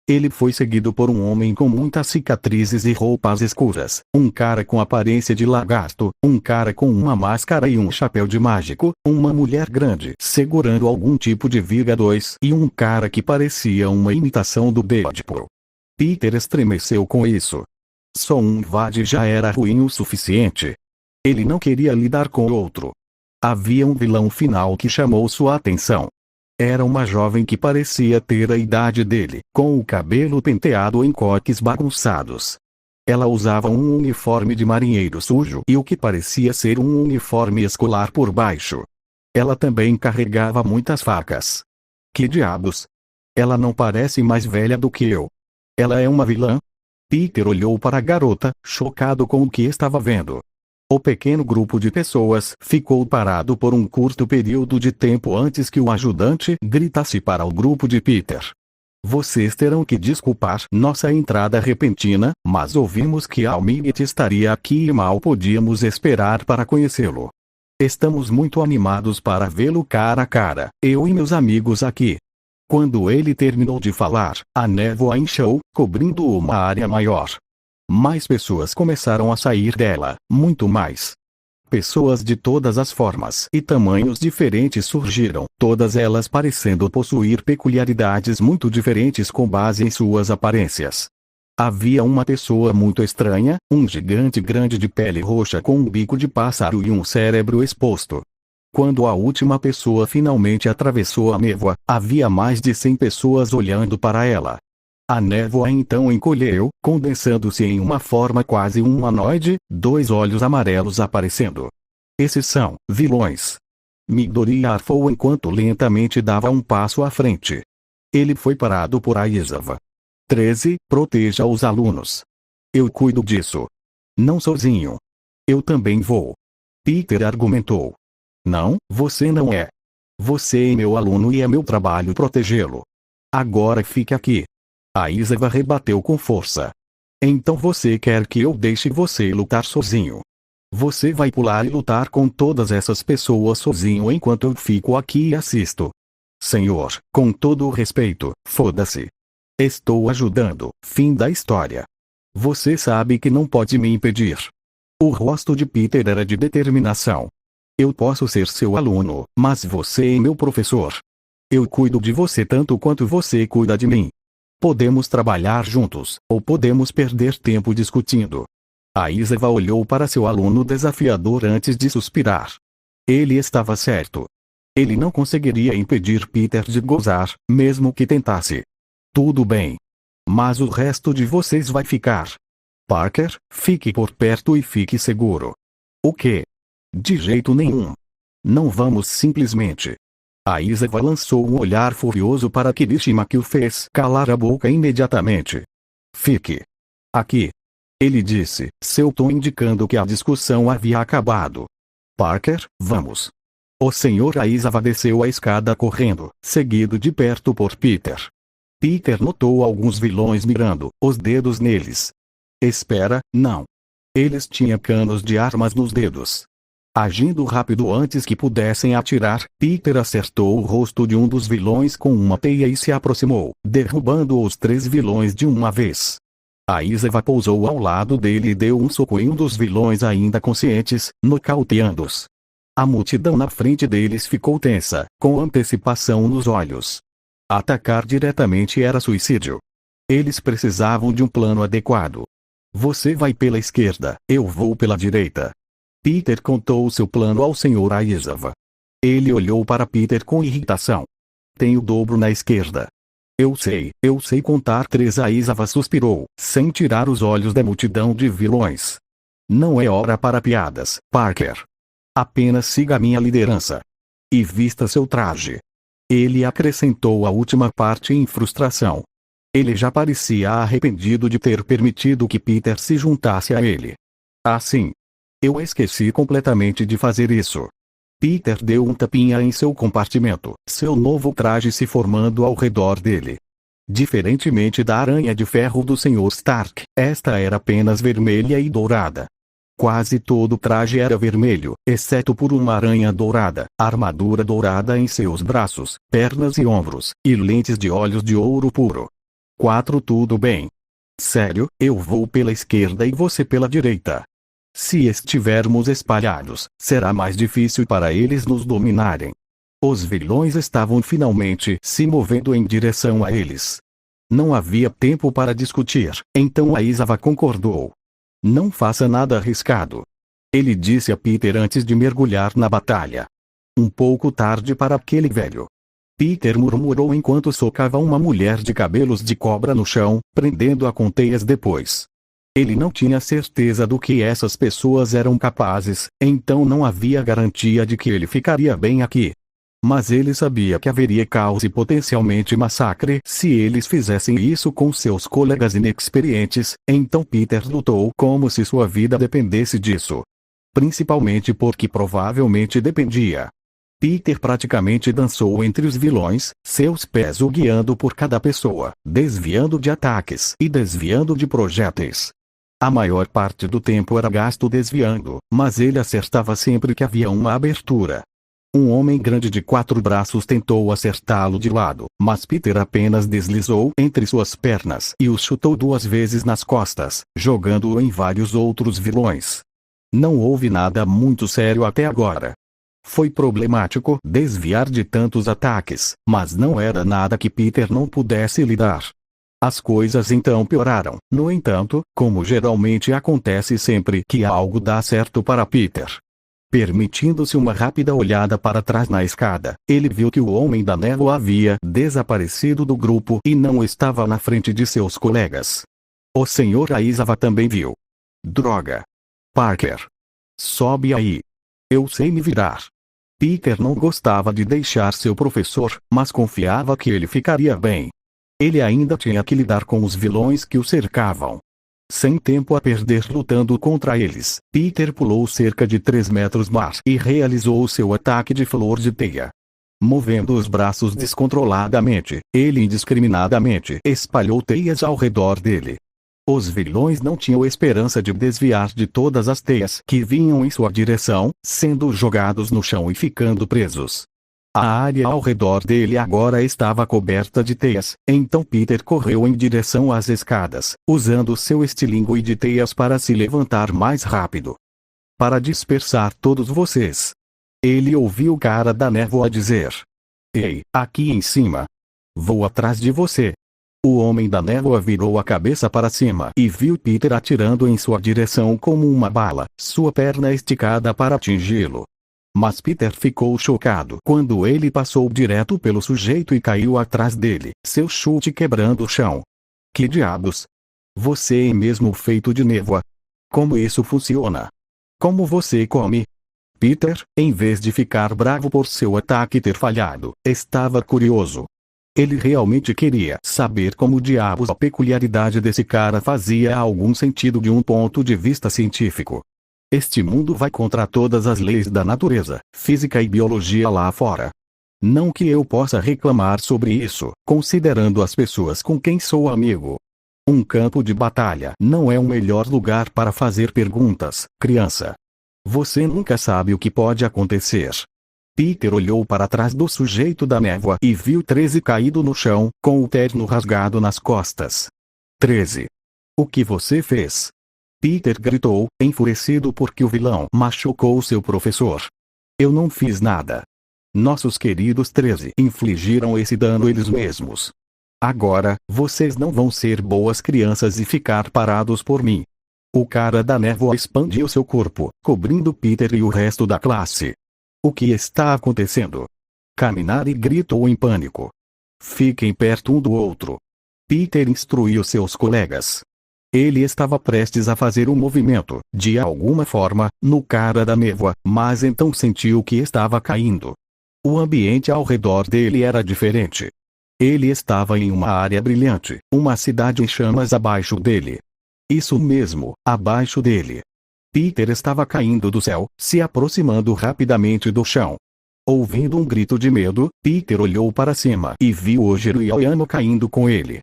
Ele foi seguido por um homem com muitas cicatrizes e roupas escuras, um cara com aparência de lagarto, um cara com uma máscara e um chapéu de mágico, uma mulher grande segurando algum tipo de viga 2 e um cara que parecia uma imitação do Deadpool. Peter estremeceu com isso. Só um Vade já era ruim o suficiente. Ele não queria lidar com outro. Havia um vilão final que chamou sua atenção. Era uma jovem que parecia ter a idade dele, com o cabelo penteado em coques bagunçados. Ela usava um uniforme de marinheiro sujo e o que parecia ser um uniforme escolar por baixo. Ela também carregava muitas facas. Que diabos? Ela não parece mais velha do que eu. Ela é uma vilã? Peter olhou para a garota, chocado com o que estava vendo. O pequeno grupo de pessoas ficou parado por um curto período de tempo antes que o ajudante gritasse para o grupo de Peter. Vocês terão que desculpar nossa entrada repentina, mas ouvimos que Almigit estaria aqui e mal podíamos esperar para conhecê-lo. Estamos muito animados para vê-lo cara a cara, eu e meus amigos aqui. Quando ele terminou de falar, a névoa inchou, cobrindo uma área maior. Mais pessoas começaram a sair dela, muito mais. Pessoas de todas as formas e tamanhos diferentes surgiram, todas elas parecendo possuir peculiaridades muito diferentes com base em suas aparências. Havia uma pessoa muito estranha, um gigante grande de pele roxa com um bico de pássaro e um cérebro exposto. Quando a última pessoa finalmente atravessou a névoa, havia mais de 100 pessoas olhando para ela. A névoa então encolheu, condensando-se em uma forma quase humanoide, 2 olhos amarelos aparecendo. Esses são vilões. Midori arfou enquanto lentamente dava um passo à frente. Ele foi parado por Aizawa. 13. Proteja os alunos. Eu cuido disso. Não sozinho. Eu também vou. Peter argumentou. Não, você não é. Você é meu aluno e é meu trabalho protegê-lo. Agora fique aqui. Aizawa rebateu com força. Então você quer que eu deixe você lutar sozinho? Você vai pular e lutar com todas essas pessoas sozinho enquanto eu fico aqui e assisto? Senhor, com todo o respeito, foda-se. Estou ajudando, fim da história. Você sabe que não pode me impedir. O rosto de Peter era de determinação. Eu posso ser seu aluno, mas você é meu professor. Eu cuido de você tanto quanto você cuida de mim. Podemos trabalhar juntos, ou podemos perder tempo discutindo. Aizawa olhou para seu aluno desafiador antes de suspirar. Ele estava certo. Ele não conseguiria impedir Peter de gozar, mesmo que tentasse. Tudo bem. Mas o resto de vocês vai ficar. Parker, fique por perto e fique seguro. O quê? De jeito nenhum. Não vamos simplesmente. Aizawa lançou um olhar furioso para Kirishima que o fez calar a boca imediatamente. Fique aqui. Ele disse, seu tom indicando que a discussão havia acabado. Parker, vamos. O Sr. Aizawa desceu a escada correndo, seguido de perto por Peter. Peter notou alguns vilões mirando, os dedos neles. Espera, não. Eles tinham canos de armas nos dedos. Agindo rápido antes que pudessem atirar, Peter acertou o rosto de um dos vilões com uma teia e se aproximou, derrubando os 3 vilões de uma vez. Aizawa pousou ao lado dele e deu um soco em um dos vilões ainda conscientes, nocauteando-os. A multidão na frente deles ficou tensa, com antecipação nos olhos. Atacar diretamente era suicídio. Eles precisavam de um plano adequado. Você vai pela esquerda, eu vou pela direita. Peter contou seu plano ao Sr. Aizawa. Ele olhou para Peter com irritação. Tem o dobro na esquerda. Eu sei contar 3. Aizawa suspirou, sem tirar os olhos da multidão de vilões. Não é hora para piadas, Parker. Apenas siga minha liderança. E vista seu traje. Ele acrescentou a última parte em frustração. Ele já parecia arrependido de ter permitido que Peter se juntasse a ele. Assim. Eu esqueci completamente de fazer isso. Peter deu um tapinha em seu compartimento, seu novo traje se formando ao redor dele. Diferentemente da aranha de ferro do Sr. Stark, esta era apenas vermelha e dourada. Quase todo o traje era vermelho, exceto por uma aranha dourada, armadura dourada em seus braços, pernas e ombros, e lentes de olhos de ouro puro. 4. Tudo bem. Sério, eu vou pela esquerda e você pela direita. Se estivermos espalhados, será mais difícil para eles nos dominarem. Os vilões estavam finalmente se movendo em direção a eles. Não havia tempo para discutir, então Aizawa concordou. Não faça nada arriscado. Ele disse a Peter antes de mergulhar na batalha. Um pouco tarde para aquele velho. Peter murmurou enquanto socava uma mulher de cabelos de cobra no chão, prendendo-a com teias depois. Ele não tinha certeza do que essas pessoas eram capazes, então não havia garantia de que ele ficaria bem aqui. Mas ele sabia que haveria caos e potencialmente massacre se eles fizessem isso com seus colegas inexperientes, então Peter lutou como se sua vida dependesse disso. Principalmente porque provavelmente dependia. Peter praticamente dançou entre os vilões, seus pés o guiando por cada pessoa, desviando de ataques e desviando de projéteis. A maior parte do tempo era gasto desviando, mas ele acertava sempre que havia uma abertura. Um homem grande de 4 braços tentou acertá-lo de lado, mas Peter apenas deslizou entre suas pernas e o chutou 2 vezes nas costas, jogando-o em vários outros vilões. Não houve nada muito sério até agora. Foi problemático desviar de tantos ataques, mas não era nada que Peter não pudesse lidar. As coisas então pioraram, no entanto, como geralmente acontece sempre que algo dá certo para Peter. Permitindo-se uma rápida olhada para trás na escada, ele viu que o homem da névoa havia desaparecido do grupo e não estava na frente de seus colegas. O Sr. Aizawa também viu. Droga! Parker! Sobe aí! Eu sei me virar! Peter não gostava de deixar seu professor, mas confiava que ele ficaria bem. Ele ainda tinha que lidar com os vilões que o cercavam. Sem tempo a perder lutando contra eles, Peter pulou cerca de 3 metros mar e realizou seu ataque de flor de teia. Movendo os braços descontroladamente, ele indiscriminadamente espalhou teias ao redor dele. Os vilões não tinham esperança de desviar de todas as teias que vinham em sua direção, sendo jogados no chão e ficando presos. A área ao redor dele agora estava coberta de teias, então Peter correu em direção às escadas, usando seu estilingue de teias para se levantar mais rápido. Para dispersar todos vocês. Ele ouviu o cara da névoa dizer. Ei, aqui em cima. Vou atrás de você. O homem da névoa virou a cabeça para cima e viu Peter atirando em sua direção como uma bala, sua perna esticada para atingi-lo. Mas Peter ficou chocado quando ele passou direto pelo sujeito e caiu atrás dele, seu chute quebrando o chão. Que diabos? Você é mesmo feito de névoa? Como isso funciona? Como você come? Peter, em vez de ficar bravo por seu ataque ter falhado, estava curioso. Ele realmente queria saber como diabos a peculiaridade desse cara fazia algum sentido de um ponto de vista científico. Este mundo vai contra todas as leis da natureza, física e biologia lá fora. Não que eu possa reclamar sobre isso, considerando as pessoas com quem sou amigo. Um campo de batalha não é o melhor lugar para fazer perguntas, criança. Você nunca sabe o que pode acontecer. Peter olhou para trás do sujeito da névoa e viu 13 caído no chão, com o terno rasgado nas costas. 13. O que você fez? Peter gritou, enfurecido porque o vilão machucou seu professor. Eu não fiz nada. Nossos queridos 13 infligiram esse dano eles mesmos. Agora, vocês não vão ser boas crianças e ficar parados por mim. O cara da névoa expandiu seu corpo, cobrindo Peter e o resto da classe. O que está acontecendo? Kaminari gritou em pânico. Fiquem perto um do outro. Peter instruiu seus colegas. Ele estava prestes a fazer um movimento, de alguma forma, no cara da névoa, mas então sentiu que estava caindo. O ambiente ao redor dele era diferente. Ele estava em uma área brilhante, uma cidade em chamas abaixo dele. Isso mesmo, abaixo dele. Peter estava caindo do céu, se aproximando rapidamente do chão. Ouvindo um grito de medo, Peter olhou para cima e viu Ojiro e Oyama caindo com ele.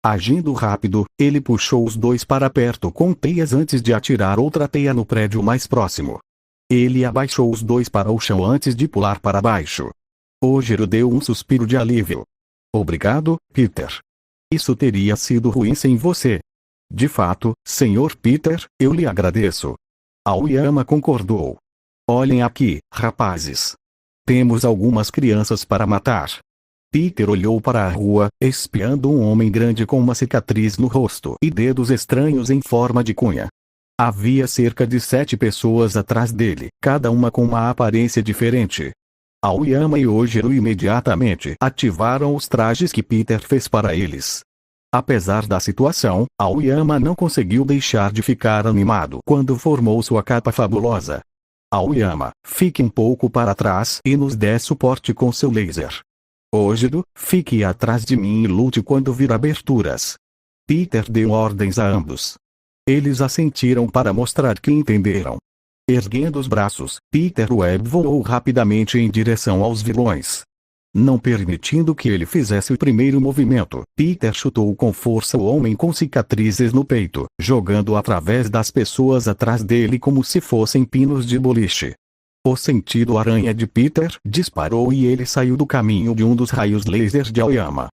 Agindo rápido, ele puxou os dois para perto com teias antes de atirar outra teia no prédio mais próximo. Ele abaixou os dois para o chão antes de pular para baixo. Ojiro deu um suspiro de alívio. Obrigado, Peter. Isso teria sido ruim sem você. De fato, Sr. Peter, eu lhe agradeço. Aoyama concordou. Olhem aqui, rapazes. Temos algumas crianças para matar. Peter olhou para a rua, espiando um homem grande com uma cicatriz no rosto e dedos estranhos em forma de cunha. Havia cerca de 7 pessoas atrás dele, cada uma com uma aparência diferente. Aoyama e Ojiro imediatamente ativaram os trajes que Peter fez para eles. Apesar da situação, Aoyama não conseguiu deixar de ficar animado quando formou sua capa fabulosa. Aoyama, fique um pouco para trás e nos dê suporte com seu laser. Ojiro, fique atrás de mim e lute quando vir aberturas. Peter deu ordens a ambos. Eles assentiram para mostrar que entenderam. Erguendo os braços, Peter Webb voou rapidamente em direção aos vilões. Não permitindo que ele fizesse o primeiro movimento, Peter chutou com força o homem com cicatrizes no peito, jogando através das pessoas atrás dele como se fossem pinos de boliche. O sentido aranha de Peter disparou e ele saiu do caminho de um dos raios laser de Aoyama.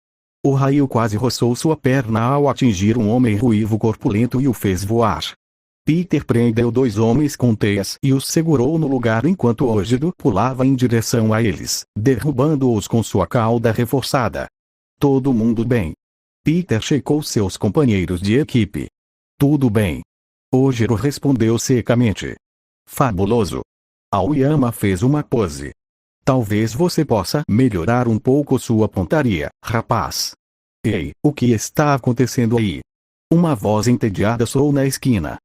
O raio quase roçou sua perna ao atingir um homem ruivo corpulento e o fez voar. Peter prendeu dois homens com teias e os segurou no lugar enquanto Ojiro pulava em direção a eles, derrubando-os com sua cauda reforçada. Todo mundo bem? Peter checou seus companheiros de equipe. Tudo bem. Ojiro respondeu secamente. Fabuloso. Aoyama fez uma pose. Talvez você possa melhorar um pouco sua pontaria, rapaz. Ei, o que está acontecendo aí? Uma voz entediada soou na esquina.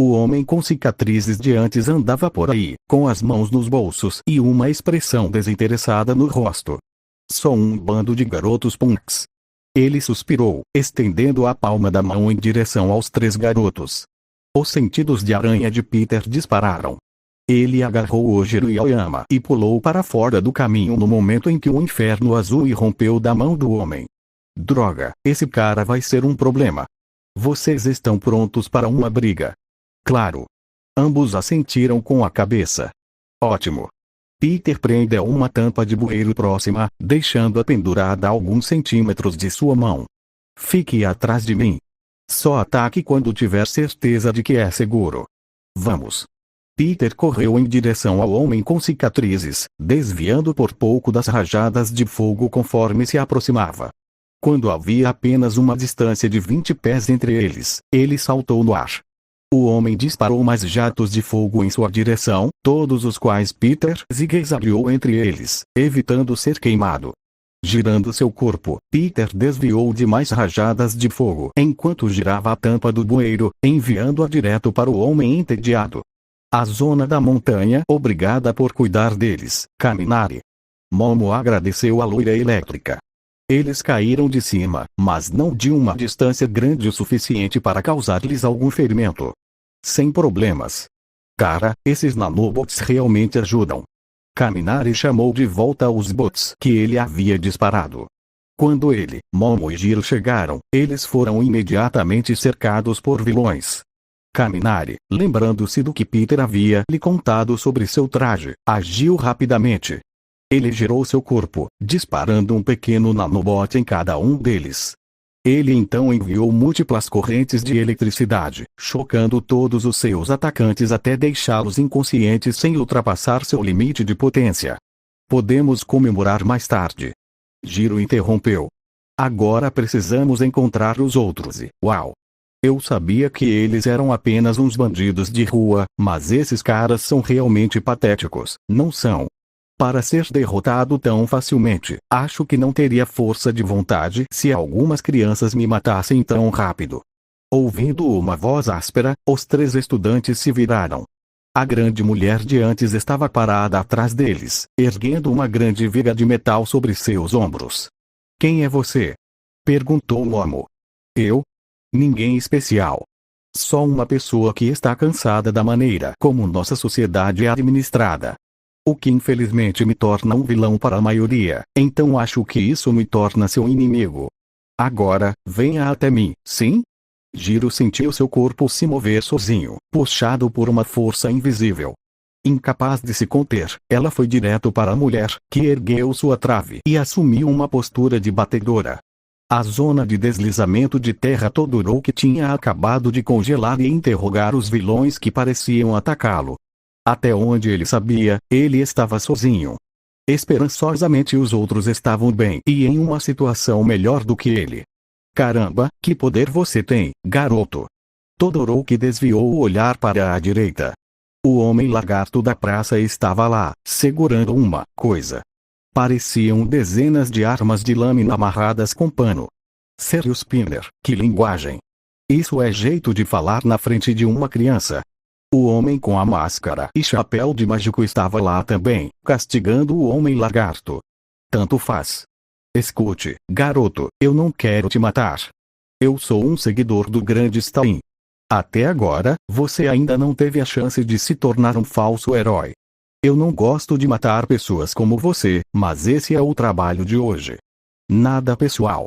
O homem com cicatrizes de antes andava por aí, com as mãos nos bolsos e uma expressão desinteressada no rosto. Só um bando de garotos punks. Ele suspirou, estendendo a palma da mão em direção aos três garotos. Os sentidos de aranha de Peter dispararam. Ele agarrou Ojiro e Aoyama e pulou para fora do caminho no momento em que o inferno azul irrompeu da mão do homem. Droga, esse cara vai ser um problema. Vocês estão prontos para uma briga? Claro. Ambos assentiram com a cabeça. Ótimo. Peter prendeu uma tampa de bueiro próxima, deixando-a pendurada a alguns centímetros de sua mão. Fique atrás de mim. Só ataque quando tiver certeza de que é seguro. Vamos. Peter correu em direção ao homem com cicatrizes, desviando por pouco das rajadas de fogo conforme se aproximava. Quando havia apenas uma distância de 20 pés entre eles, ele saltou no ar. O homem disparou mais jatos de fogo em sua direção, todos os quais Peter zigue-zagueou entre eles, evitando ser queimado. Girando seu corpo, Peter desviou de mais rajadas de fogo enquanto girava a tampa do bueiro, enviando-a direto para o homem entediado. A zona da montanha, obrigada por cuidar deles, Kaminari. Momo agradeceu a loira elétrica. Eles caíram de cima, mas não de uma distância grande o suficiente para causar-lhes algum ferimento. Sem problemas. Cara, esses nanobots realmente ajudam. Kaminari chamou de volta os bots que ele havia disparado. Quando ele, Momo e Jiro chegaram, eles foram imediatamente cercados por vilões. Kaminari, lembrando-se do que Peter havia lhe contado sobre seu traje, agiu rapidamente. Ele girou seu corpo, disparando um pequeno nanobot em cada um deles. Ele então enviou múltiplas correntes de eletricidade, chocando todos os seus atacantes até deixá-los inconscientes sem ultrapassar seu limite de potência. Podemos comemorar mais tarde. Jiro interrompeu. Agora precisamos encontrar os outros e, uau! Eu sabia que eles eram apenas uns bandidos de rua, mas esses caras são realmente patéticos, não são? Para ser derrotado tão facilmente, acho que não teria força de vontade se algumas crianças me matassem tão rápido. Ouvindo uma voz áspera, os três estudantes se viraram. A grande mulher de antes estava parada atrás deles, erguendo uma grande viga de metal sobre seus ombros. Quem é você? Perguntou Momo. Eu? Ninguém especial. Só uma pessoa que está cansada da maneira como nossa sociedade é administrada. O que infelizmente me torna um vilão para a maioria, então acho que isso me torna seu inimigo. Agora, venha até mim, sim? Jiro sentiu seu corpo se mover sozinho, puxado por uma força invisível. Incapaz de se conter, ela foi direto para a mulher, que ergueu sua trave e assumiu uma postura de batedora. A zona de deslizamento de terra Todoroki tinha acabado de congelar e interrogar os vilões que pareciam atacá-lo. Até onde ele sabia, ele estava sozinho. Esperançosamente os outros estavam bem e em uma situação melhor do que ele. Caramba, que poder você tem, garoto! Todoroki desviou o olhar para a direita. O homem lagarto da praça estava lá, segurando uma coisa. Pareciam dezenas de armas de lâmina amarradas com pano. Sério, Spinner, que linguagem! Isso é jeito de falar na frente de uma criança. O homem com a máscara e chapéu de mágico estava lá também, castigando o homem lagarto. Tanto faz. Escute, garoto, eu não quero te matar. Eu sou um seguidor do grande Stalin. Até agora, você ainda não teve a chance de se tornar um falso herói. Eu não gosto de matar pessoas como você, mas esse é o trabalho de hoje. Nada pessoal.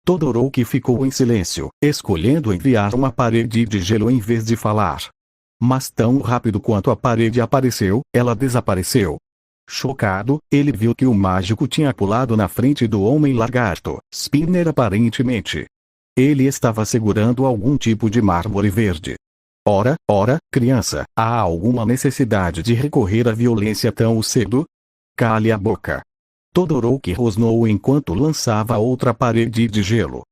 Todoroki ficou em silêncio, escolhendo enviar uma parede de gelo em vez de falar. Mas tão rápido quanto a parede apareceu, ela desapareceu. Chocado, ele viu que o mágico tinha pulado na frente do homem lagarto, Spinner aparentemente. Ele estava segurando algum tipo de mármore verde. Ora, criança, há alguma necessidade de recorrer à violência tão cedo? Cale a boca. Todoroki rosnou enquanto lançava outra parede de gelo.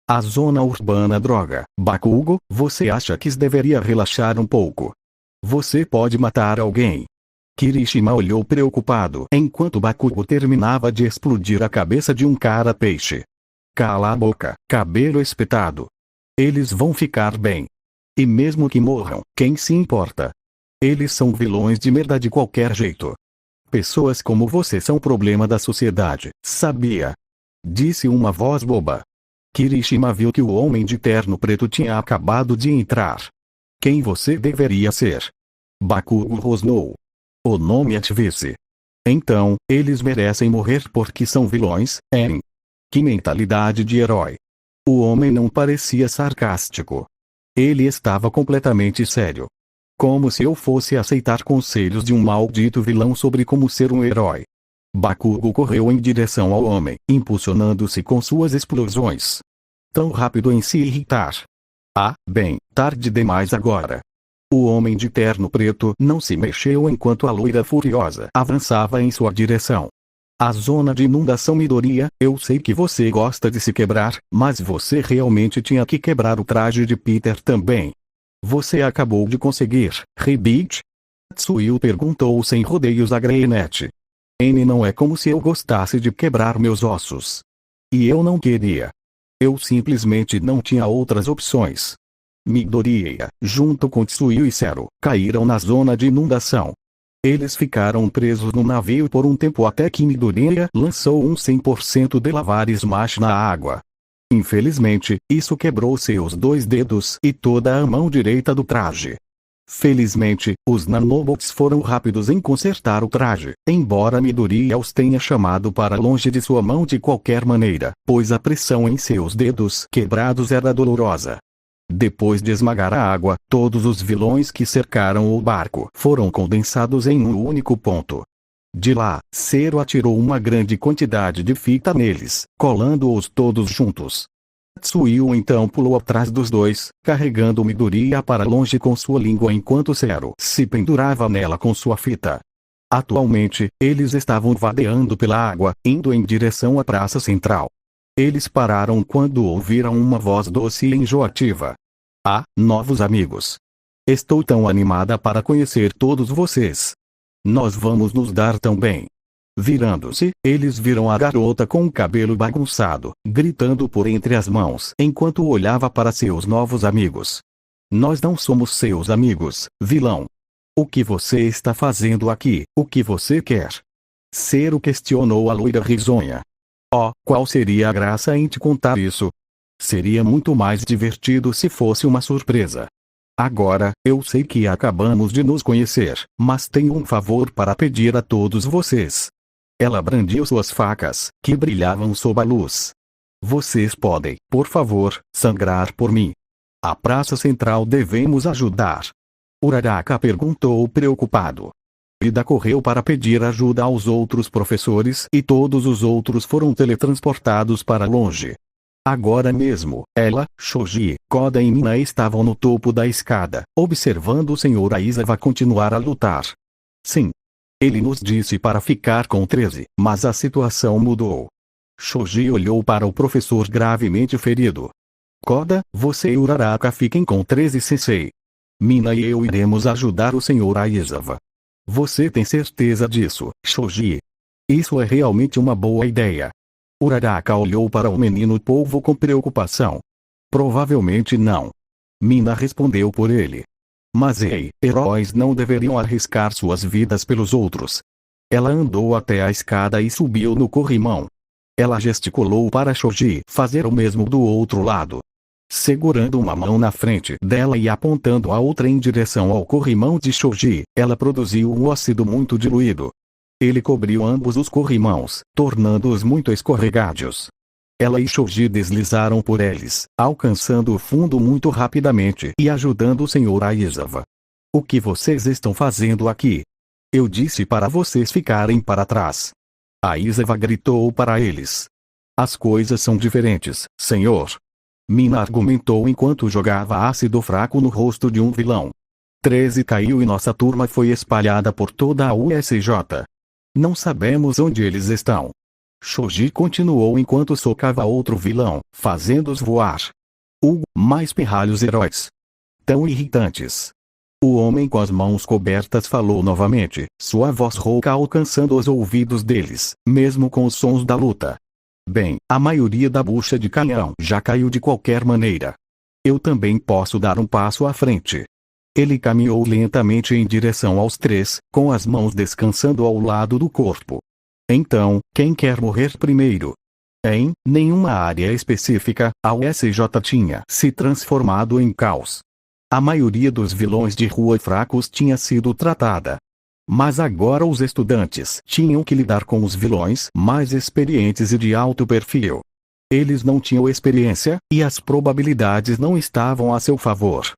A zona urbana droga, Bakugo, você acha que deveria relaxar um pouco? Você pode matar alguém. Kirishima olhou preocupado enquanto Bakugo terminava de explodir a cabeça de um cara-peixe. Cala a boca, cabelo espetado. Eles vão ficar bem. E mesmo que morram, quem se importa? Eles são vilões de merda de qualquer jeito. Pessoas como você são problema da sociedade, sabia? Disse uma voz boba. Kirishima viu que o homem de terno preto tinha acabado de entrar. Quem você deveria ser? Bakugo rosnou. O nome é Tvice. Então, eles merecem morrer porque são vilões, hein? Que mentalidade de herói. O homem não parecia sarcástico. Ele estava completamente sério. Como se eu fosse aceitar conselhos de um maldito vilão sobre como ser um herói. Bakugo correu em direção ao homem, impulsionando-se com suas explosões. Tão rápido em se irritar. Ah, bem, tarde demais agora. O homem de terno preto não se mexeu enquanto a loira furiosa avançava em sua direção. A zona de inundação Midoriya, eu sei que você gosta de se quebrar, mas você realmente tinha que quebrar o traje de Peter também. Você acabou de conseguir, Rebite? Tsuyu perguntou sem rodeios a Greynet. N não é como se eu gostasse de quebrar meus ossos. E eu não queria. Eu simplesmente não tinha outras opções. Midoriya, junto com Tsuyu e Zero, caíram na zona de inundação. Eles ficaram presos no navio por um tempo até que Midoriya lançou um 100% de lavar Smash na água. Infelizmente, isso quebrou seus 2 dedos e toda a mão direita do traje. Felizmente, os nanobots foram rápidos em consertar o traje, embora Midoriya os tenha chamado para longe de sua mão de qualquer maneira, pois a pressão em seus dedos quebrados era dolorosa. Depois de esmagar a água, todos os vilões que cercaram o barco foram condensados em um único ponto. De lá, Zero atirou uma grande quantidade de fita neles, colando-os todos juntos. Tsuyu então pulou atrás dos dois, carregando Midoriya para longe com sua língua enquanto Zero se pendurava nela com sua fita. Atualmente, eles estavam vadeando pela água, indo em direção à praça central. Eles pararam quando ouviram uma voz doce e enjoativa. Ah, novos amigos. Estou tão animada para conhecer todos vocês. Nós vamos nos dar tão bem. Virando-se, eles viram a garota com o cabelo bagunçado, gritando por entre as mãos enquanto olhava para seus novos amigos. Nós não somos seus amigos, vilão. O que você está fazendo aqui? O que você quer? Zero questionou a loira risonha. Oh, qual seria a graça em te contar isso? Seria muito mais divertido se fosse uma surpresa. Agora, eu sei que acabamos de nos conhecer, mas tenho um favor para pedir a todos vocês. Ela brandiu suas facas, que brilhavam sob a luz. Vocês podem, por favor, sangrar por mim. A praça central devemos ajudar. Uraraka perguntou preocupado. Ida correu para pedir ajuda aos outros professores e todos os outros foram teletransportados para longe. Agora mesmo, ela, Shoji, Koda e Mina estavam no topo da escada, observando o Sr. Aizawa continuar a lutar. Sim. Ele nos disse para ficar com 13, mas a situação mudou. Shoji olhou para o professor gravemente ferido. Koda, você e Uraraka fiquem com 13 Sensei. Mina e eu iremos ajudar o Sr. Aizawa. Você tem certeza disso, Shoji? Isso é realmente uma boa ideia. Uraraka olhou para o menino polvo com preocupação. Provavelmente não. Mina respondeu por ele. Mas ei, heróis não deveriam arriscar suas vidas pelos outros. Ela andou até a escada e subiu no corrimão. Ela gesticulou para Shoji fazer o mesmo do outro lado. Segurando uma mão na frente dela e apontando a outra em direção ao corrimão de Shoji, ela produziu um ácido muito diluído. Ele cobriu ambos os corrimãos, tornando-os muito escorregadios. Ela e Shoji deslizaram por eles, alcançando o fundo muito rapidamente e ajudando o Sr. Aizawa. O que vocês estão fazendo aqui? Eu disse para vocês ficarem para trás. Aizawa gritou para eles. As coisas são diferentes, senhor. Mina argumentou enquanto jogava ácido fraco no rosto de um vilão. 13 caiu e nossa turma foi espalhada por toda a USJ. Não sabemos onde eles estão. Shoji continuou enquanto socava outro vilão, fazendo-os voar. Mais pirralhos heróis. Tão irritantes. O homem com as mãos cobertas falou novamente, sua voz rouca alcançando os ouvidos deles, mesmo com os sons da luta. Bem, a maioria da bucha de canhão já caiu de qualquer maneira. Eu também posso dar um passo à frente. Ele caminhou lentamente em direção aos 3, com as mãos descansando ao lado do corpo. Então, quem quer morrer primeiro? Em nenhuma área específica, a USJ tinha se transformado em caos. A maioria dos vilões de rua fracos tinha sido tratada. Mas agora os estudantes tinham que lidar com os vilões mais experientes e de alto perfil. Eles não tinham experiência, e as probabilidades não estavam a seu favor.